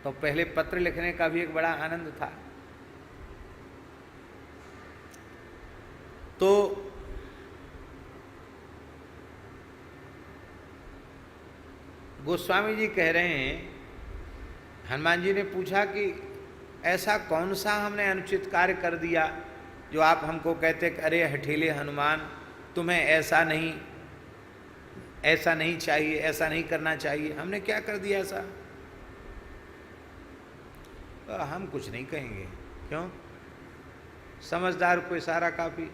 तो पहले पत्र लिखने का भी एक बड़ा आनंद था। तो गोस्वामी जी कह रहे हैं, हनुमान जी ने पूछा कि ऐसा कौन सा हमने अनुचित कार्य कर दिया जो आप हमको कहते कि अरे हठीले हनुमान तुम्हें ऐसा नहीं चाहिए, ऐसा नहीं करना चाहिए। हमने क्या कर दिया ऐसा? हम कुछ नहीं कहेंगे। क्यों? समझदार को इशारा काफ़ी।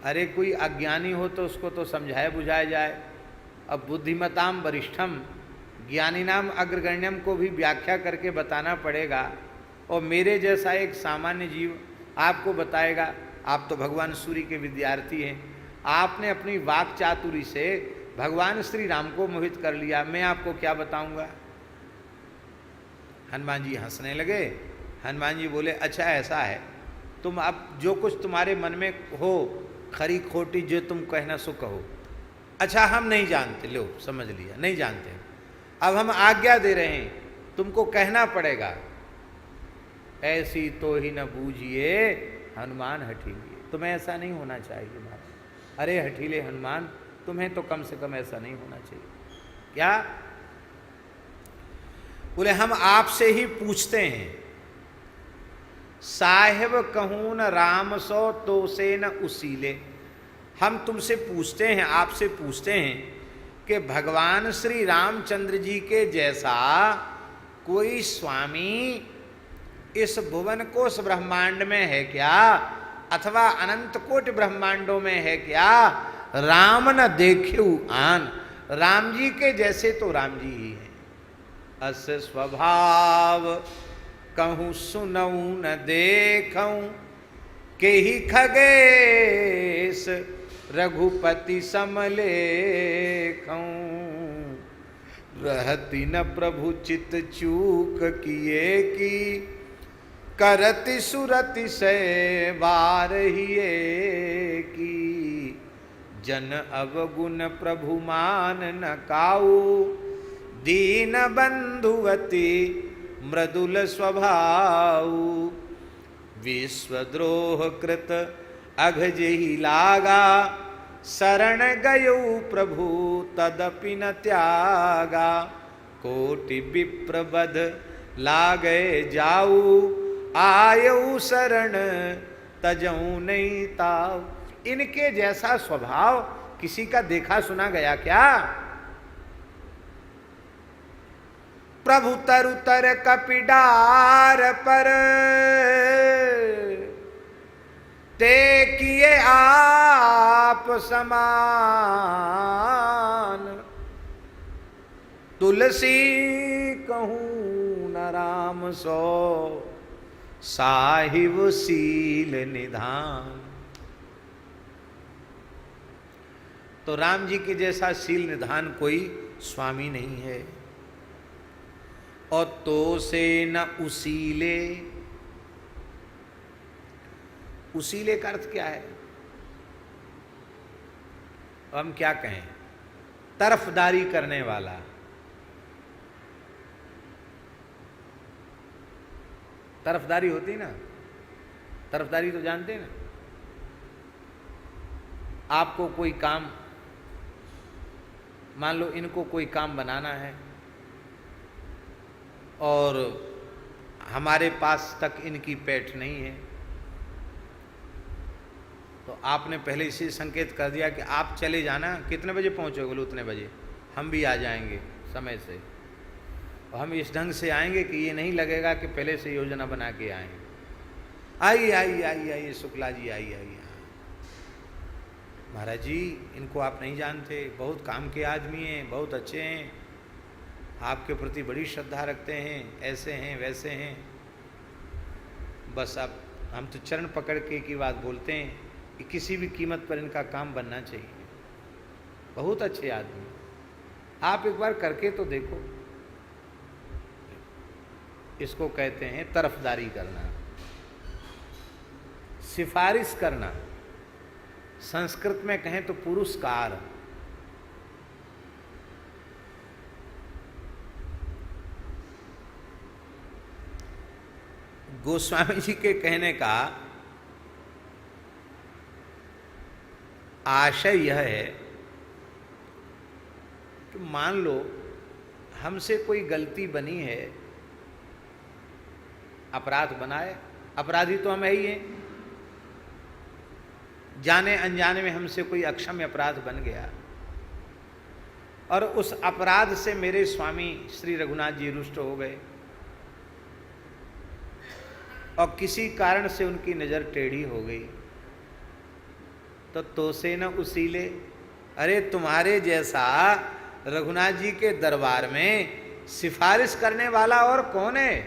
अरे कोई अज्ञानी हो तो उसको तो समझाया बुझाया जाए। अब बुद्धिमताम वरिष्ठम, ज्ञानी नाम अग्रगण्यम को भी व्याख्या करके बताना पड़ेगा। और मेरे जैसा एक सामान्य जीव आपको बताएगा। आप तो भगवान सूर्य के विद्यार्थी हैं, आपने अपनी वाक चातुरी से भगवान श्री राम को मोहित कर लिया, मैं आपको क्या बताऊंगा? हनुमान जी हंसने लगे। हनुमान जी बोले अच्छा ऐसा है, तुम अब जो कुछ तुम्हारे मन में हो, खरी खोटी जो तुम कहना सो कहो। अच्छा हम नहीं जानते, लो समझ लिया, नहीं जानते। अब हम आज्ञा दे रहे हैं, तुमको कहना पड़ेगा। ऐसी तो ही न बूझिए हनुमान हठीले, तुम्हें ऐसा नहीं होना चाहिए महाराज। अरे हठीले हनुमान, तुम्हें तो कम से कम ऐसा नहीं होना चाहिए। क्या? बोले हम आपसे ही पूछते हैं। साहेब कहूँ न राम सो तो से न उसीले। हम तुमसे पूछते हैं, आपसे पूछते हैं कि भगवान श्री रामचंद्र जी के जैसा कोई स्वामी इस भुवन कोश ब्रह्मांड में है क्या, अथवा अनंत कोटि ब्रह्मांडों में है क्या? राम न देख्यु आन, राम जी के जैसे तो राम जी ही हैं। अस स्वभाव कहूँ सुनऊँ न देखऊँ, के ही खगेश रघुपति समलेखऊँ। रहती न प्रभु चित चूक किए की, करति सुरति से बार हिए की। जन अवगुण प्रभु मान न काऊ, दीन बंधुवती मृदुल स्वभाव, विश्वद्रोह कृत अघजहि लागा, शरण गयो प्रभु तदपि न त्यागा, कोटि विप्रबध लागे जाऊ, आयऊ शरण तजऊ नहीं ताऊ। इनके जैसा स्वभाव किसी का देखा सुना गया क्या? प्रभु तरु तर कपिडार पर, ते किए आप समान, तुलसी कहूँ न राम सो, साहिब सील निधान। तो राम जी के जैसा शील निधान कोई स्वामी नहीं है। और तो से न उसीले, उसीले का अर्थ क्या है? हम क्या कहें? तरफदारी करने वाला। तरफदारी होती ना, तरफदारी तो जानते हैं ना। आपको कोई काम, मान लो इनको कोई काम बनाना है और हमारे पास तक इनकी पैठ नहीं है, तो आपने पहले इसे संकेत कर दिया कि आप चले जाना, कितने बजे पहुँचोगे? बोलो उतने बजे, हम भी आ जाएंगे समय से। और हम इस ढंग से आएंगे कि ये नहीं लगेगा कि पहले से योजना बना के आए। आइए आइए आइए आइए शुक्ला जी आइए आइए। महाराज जी इनको आप नहीं जानते, बहुत काम के आदमी हैं, बहुत अच्छे हैं, आपके प्रति बड़ी श्रद्धा रखते हैं, ऐसे हैं वैसे हैं। बस अब हम तो चरण पकड़ के की बात बोलते हैं कि किसी भी कीमत पर इनका काम बनना चाहिए। बहुत अच्छे आदमी, आप एक बार करके तो देखो। इसको कहते हैं तरफदारी करना, सिफारिश करना। संस्कृत में कहें तो पुरस्कार। गोस्वामी जी के कहने का आशय यह है कि मान लो हमसे कोई गलती बनी है, अपराध बनाए, अपराधी तो हम ही हैं। जाने अनजाने में हमसे कोई अक्षम्य अपराध बन गया और उस अपराध से मेरे स्वामी श्री रघुनाथ जी रुष्ट हो गए और किसी कारण से उनकी नज़र टेढ़ी हो गई, तो से न उसीले। अरे तुम्हारे जैसा रघुनाथ जी के दरबार में सिफारिश करने वाला और कौन है?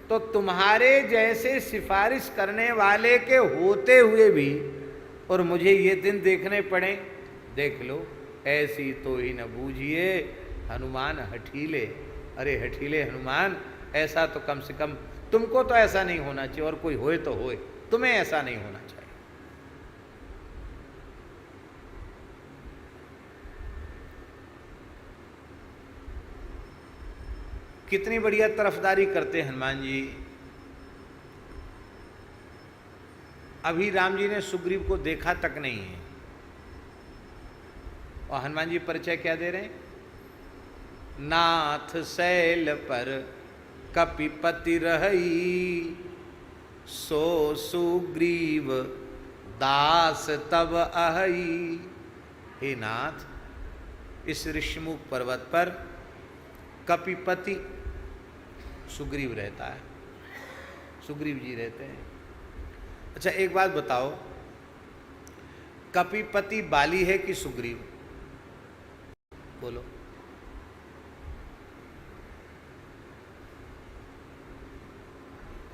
तो तुम्हारे जैसे सिफारिश करने वाले के होते हुए भी और मुझे ये दिन देखने पड़े, देख लो ऐसी तो ही न बूझिए हनुमान हठीले। अरे हठीले हनुमान, ऐसा तो कम से कम तुमको तो ऐसा नहीं होना चाहिए, और कोई होए तो होए, तुम्हें ऐसा नहीं होना चाहिए। कितनी बढ़िया तरफदारी करते हनुमान जी। अभी राम जी ने सुग्रीव को देखा तक नहीं है और हनुमान जी परिचय क्या दे रहे हैं? नाथ शैल पर कपिपति रही, सो सुग्रीव दास तब अहई। हे नाथ, इस ऋषिमुख पर्वत पर कपिपति सुग्रीव रहता है, सुग्रीव जी रहते हैं। अच्छा एक बात बताओ, कपिपति बाली है कि सुग्रीव? बोलो।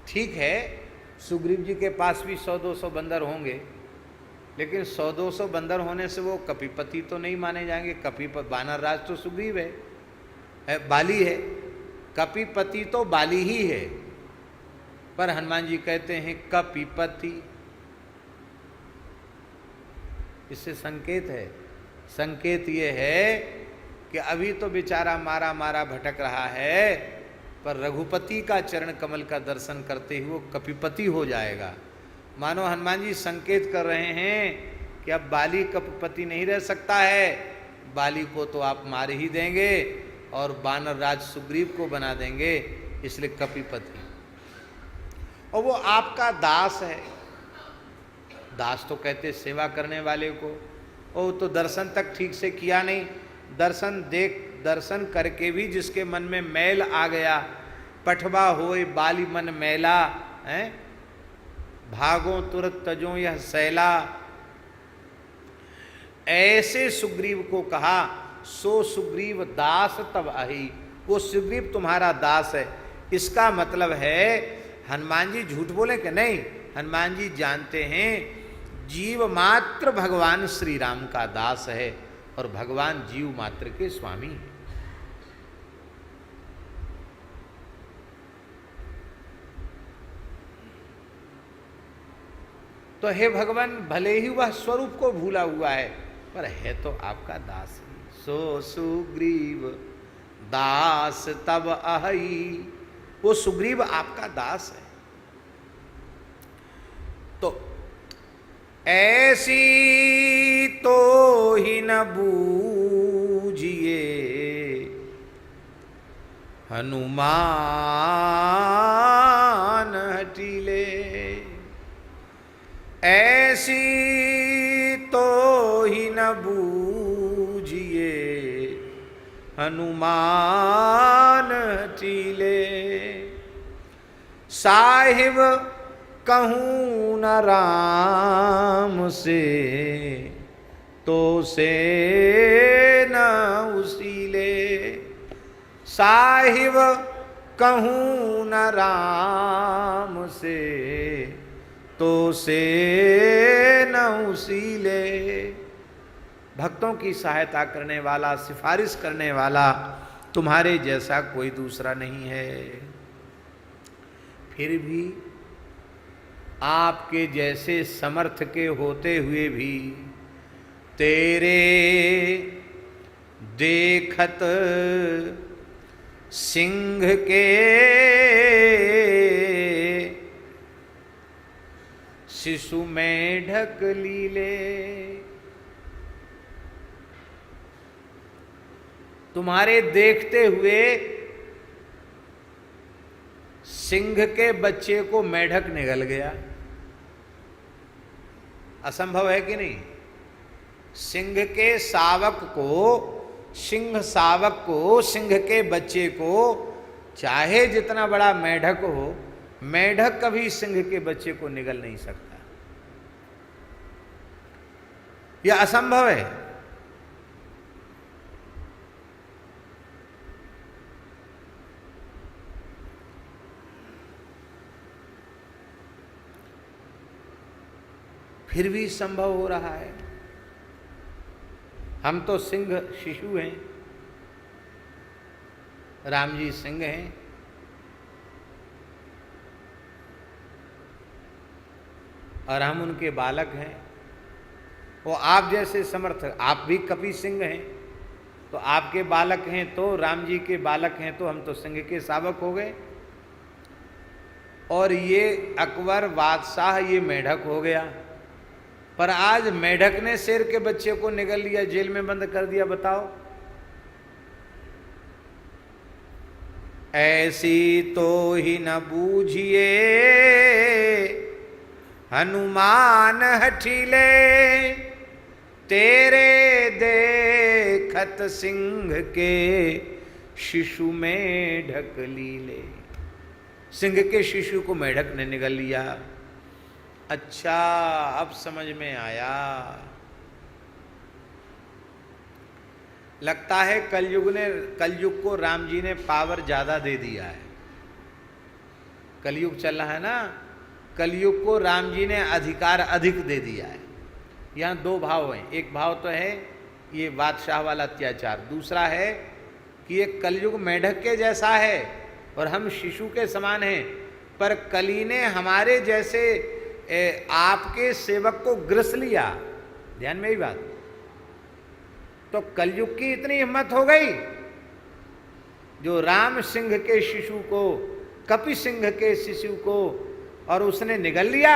ठीक है, सुग्रीव जी के पास भी 100-200 बंदर होंगे, लेकिन 100-200 बंदर होने से वो कपिपति तो नहीं माने जाएंगे। बानर राज तो सुग्रीव है, बाली है। कपिपति तो बाली ही है, पर हनुमान जी कहते हैं कपिपति। इससे संकेत है, संकेत ये है कि अभी तो बेचारा मारा मारा भटक रहा है, पर रघुपति का चरण कमल का दर्शन करते ही वो कपिपति हो जाएगा। मानो हनुमान जी संकेत कर रहे हैं कि अब बाली कपिपति नहीं रह सकता है, बाली को तो आप मार ही देंगे और वानर राज सुग्रीव को बना देंगे, इसलिए कपिपति। और वो आपका दास है। दास तो कहते सेवा करने वाले को, वो तो दर्शन तक ठीक से किया नहीं, दर्शन करके भी जिसके मन में मैल आ गया, पठवा होए बाली मन मैला, है भागो तुरत तजो यह सैला, ऐसे सुग्रीव को कहा सो सुग्रीव दास तब आही, वो सुग्रीव तुम्हारा दास है। इसका मतलब है हनुमान जी झूठ बोले कि नहीं, हनुमान जी जानते हैं जीव मात्र भगवान श्री राम का दास है और भगवान जीव मात्र के स्वामी हैं। तो हे भगवान, भले ही वह स्वरूप को भूला हुआ है पर है तो आपका दास ही। सो सुग्रीव दास तब अहि, वो सुग्रीव आपका दास है। तो ऐसी तो ही न बूझिए हनुमान हटीले, ऐसी तो ही न बूझिए हनुमान हटीले, साहिब कहूँ न राम से तो से न उसीले, साहिब कहूँ न राम से तो से न उसीले। भक्तों की सहायता करने वाला, सिफारिश करने वाला तुम्हारे जैसा कोई दूसरा नहीं है। फिर भी आपके जैसे समर्थ के होते हुए भी तेरे देखत सिंह के शिशु में ढक लीले, तुम्हारे देखते हुए सिंह के बच्चे को मेढक निगल गया। असंभव है कि नहीं? सिंह के शावक को, सिंह शावक को, सिंह के बच्चे को चाहे जितना बड़ा मेढक हो, मेढक कभी सिंह के बच्चे को निगल नहीं सकता। यह असंभव है। फिर भी संभव हो रहा है। हम तो सिंह शिशु हैं, राम जी सिंह हैं, और हम उनके बालक हैं। वो आप जैसे समर्थ, आप भी कपि सिंह हैं, तो आपके बालक हैं तो राम जी के बालक हैं, तो हम तो सिंह के शावक हो गए। और ये अकबर बादशाह ये मेढक हो गया, पर आज मेढक ने शेर के बच्चे को निगल लिया, जेल में बंद कर दिया। बताओ, ऐसी तो ही न बूझिए हनुमान हठीले, तेरे देखत सिंह के शिशु में ढक लीले। सिंह के शिशु को मेढक ने निगल लिया। अच्छा, अब समझ में आया। लगता है कलयुग को राम जी ने पावर ज्यादा दे दिया है। कलयुग चल रहा है ना, कलयुग को राम जी ने अधिकार अधिक दे दिया है। यहाँ दो भाव हैं। एक भाव तो है ये बादशाह वाला अत्याचार, दूसरा है कि ये कलयुग मेढक के जैसा है और हम शिशु के समान हैं, पर कली ने हमारे जैसे आपके सेवक को ग्रस लिया। ध्यान में ही बात। तो कलयुग की इतनी हिम्मत हो गई जो राम सिंह के शिशु को, कपि सिंह के शिशु को, और उसने निगल लिया।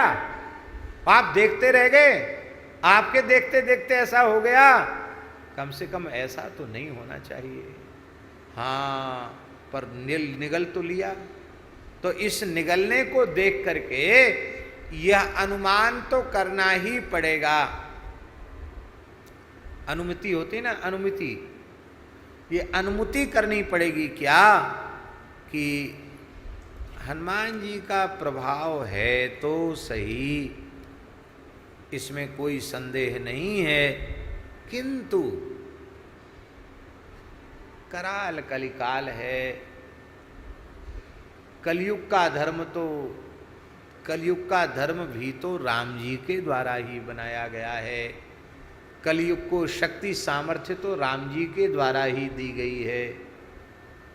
आप देखते रह गए, आपके देखते देखते ऐसा हो गया। कम से कम ऐसा तो नहीं होना चाहिए। हाँ, पर निगल तो लिया। तो इस निगलने को देख करके यह अनुमान तो करना ही पड़ेगा। अनुमति होती ना, अनुमति, ये अनुमति करनी पड़ेगी क्या कि हनुमान जी का प्रभाव है तो सही, इसमें कोई संदेह नहीं है, किंतु कराल कलिकाल है। कलयुग का धर्म तो, कलयुग का धर्म भी तो राम जी के द्वारा ही बनाया गया है। कलयुग को शक्ति सामर्थ्य तो राम जी के द्वारा ही दी गई है।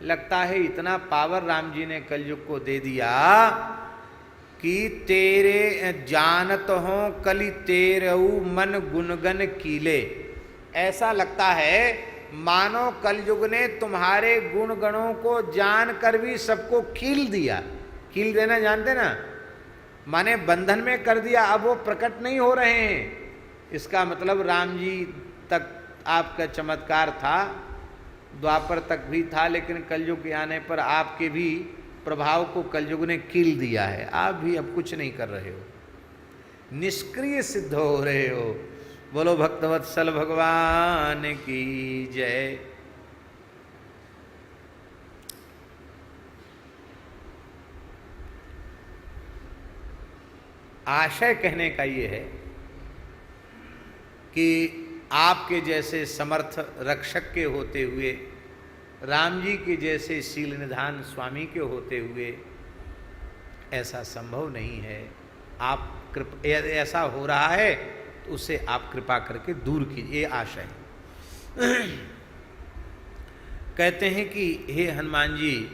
लगता है इतना पावर राम जी ने कलयुग को दे दिया कि तेरे जानत हो कलि तेरऊ मन गुणगन कीले। ऐसा लगता है मानो कलयुग ने तुम्हारे गुण गणों को जानकर भी सबको कील दिया। कील देना जानते ना, माने बंधन में कर दिया, अब वो प्रकट नहीं हो रहे हैं। इसका मतलब राम जी तक आपका चमत्कार था, द्वापर तक भी था, लेकिन कलयुग के आने पर आपके भी प्रभाव को कलयुग ने कील दिया है। आप भी अब कुछ नहीं कर रहे हो, निष्क्रिय सिद्ध हो रहे हो। बोलो भक्तवत्सल भगवान की जय। आशय कहने का ये है कि आपके जैसे समर्थ रक्षक के होते हुए, राम जी के जैसे शील निधान स्वामी के होते हुए ऐसा संभव नहीं है। आप ऐसा हो रहा है तो उसे आप कृपा करके दूर कीजिए, ये आशय है। कहते हैं कि हे हनुमान जी,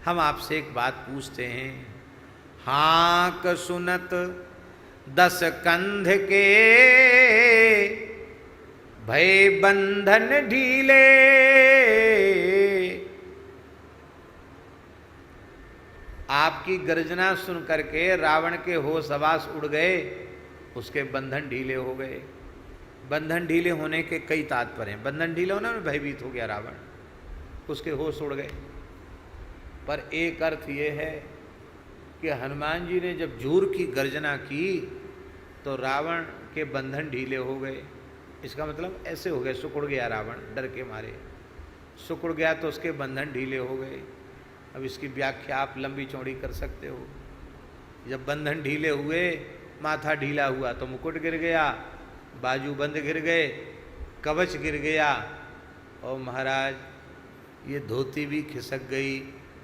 हम आपसे एक बात पूछते हैं। हाँक सुनत 10 कंध के भय बंधन ढीले। आपकी गर्जना सुन करके रावण के होश हवास उड़ गए, उसके बंधन ढीले हो गए। बंधन ढीले होने के कई तात्पर्य हैं। बंधन ढीले होने में भयभीत हो गया रावण, उसके होश उड़ गए। पर एक अर्थ ये है कि हनुमान जी ने जब जोर की गर्जना की तो रावण के बंधन ढीले हो गए। इसका मतलब ऐसे हो गए, सुकुड़ गया रावण डर के मारे, सुकुड़ गया तो उसके बंधन ढीले हो गए। अब इसकी व्याख्या आप लंबी चौड़ी कर सकते हो। जब बंधन ढीले हुए, माथा ढीला हुआ तो मुकुट गिर गया, बाजू बंद गिर गए, कवच गिर गया, और महाराज ये धोती भी खिसक गई।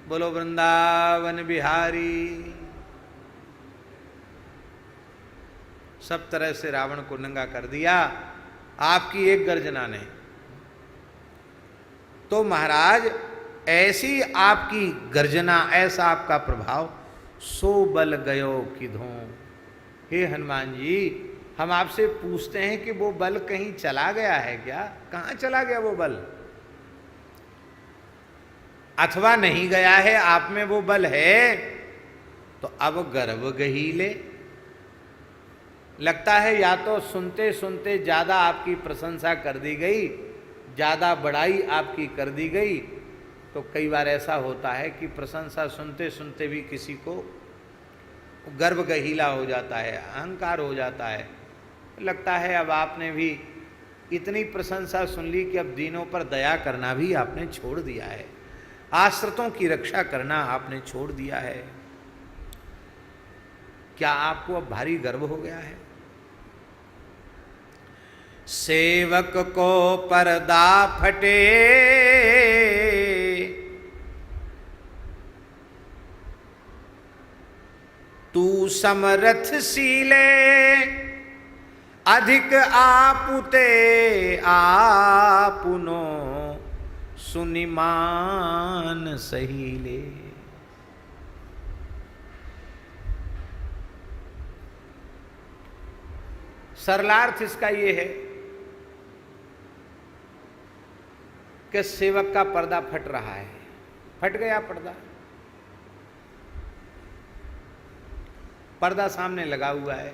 बोलो वृंदावन बिहारी। सब तरह से रावण को नंगा कर दिया आपकी एक गर्जना ने। तो महाराज ऐसी आपकी गर्जना, ऐसा आपका प्रभाव, सो बल गयो किधों। हे हनुमान जी, हम आपसे पूछते हैं कि वो बल कहीं चला गया है क्या? कहाँ चला गया वो बल? अथवा नहीं गया है, आप में वो बल है तो अब गर्व गहीले। लगता है या तो सुनते सुनते ज्यादा आपकी प्रशंसा कर दी गई, ज्यादा बड़ाई आपकी कर दी गई। तो कई बार ऐसा होता है कि प्रशंसा सुनते सुनते भी किसी को गर्व गहीला हो जाता है, अहंकार हो जाता है। लगता है अब आपने भी इतनी प्रशंसा सुन ली कि अब दीनों पर दया करना भी आपने छोड़ दिया है, आश्रितों की रक्षा करना आपने छोड़ दिया है। क्या आपको अब भारी गर्व हो गया है? सेवक को पर्दा फटे, तू समरथ सीले, अधिक आपुते आपुनो, सुनिमान सहीले। सरलार्थ इसका ये है कि सेवक का पर्दा फट रहा है। फट गया पर्दा। पर्दा सामने लगा हुआ है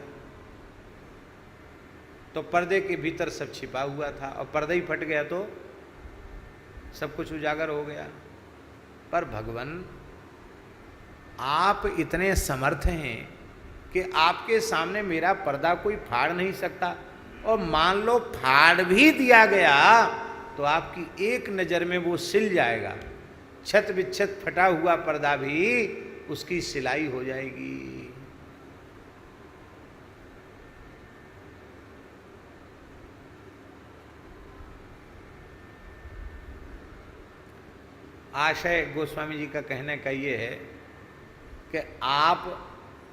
तो पर्दे के भीतर सब छिपा हुआ था, और पर्दा ही फट गया तो सब कुछ उजागर हो गया। पर भगवान आप इतने समर्थ हैं कि आपके सामने मेरा पर्दा कोई फाड़ नहीं सकता, और मान लो फाड़ भी दिया गया तो आपकी एक नज़र में वो सिल जाएगा। छत विच्छत फटा हुआ पर्दा भी उसकी सिलाई हो जाएगी। आशय गोस्वामी जी का कहने का ये है कि आप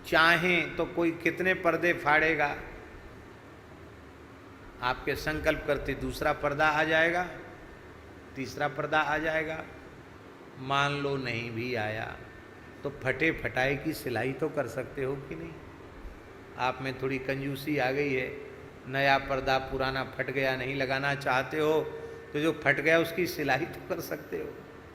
चाहें तो कोई कितने पर्दे फाड़ेगा, आपके संकल्प करते दूसरा पर्दा आ जाएगा, तीसरा पर्दा आ जाएगा। मान लो नहीं भी आया तो फटे फटाए की सिलाई तो कर सकते हो कि नहीं। आप में थोड़ी कंजूसी आ गई है, नया पर्दा पुराना फट गया नहीं लगाना चाहते हो, तो जो फट गया उसकी सिलाई तो कर सकते हो।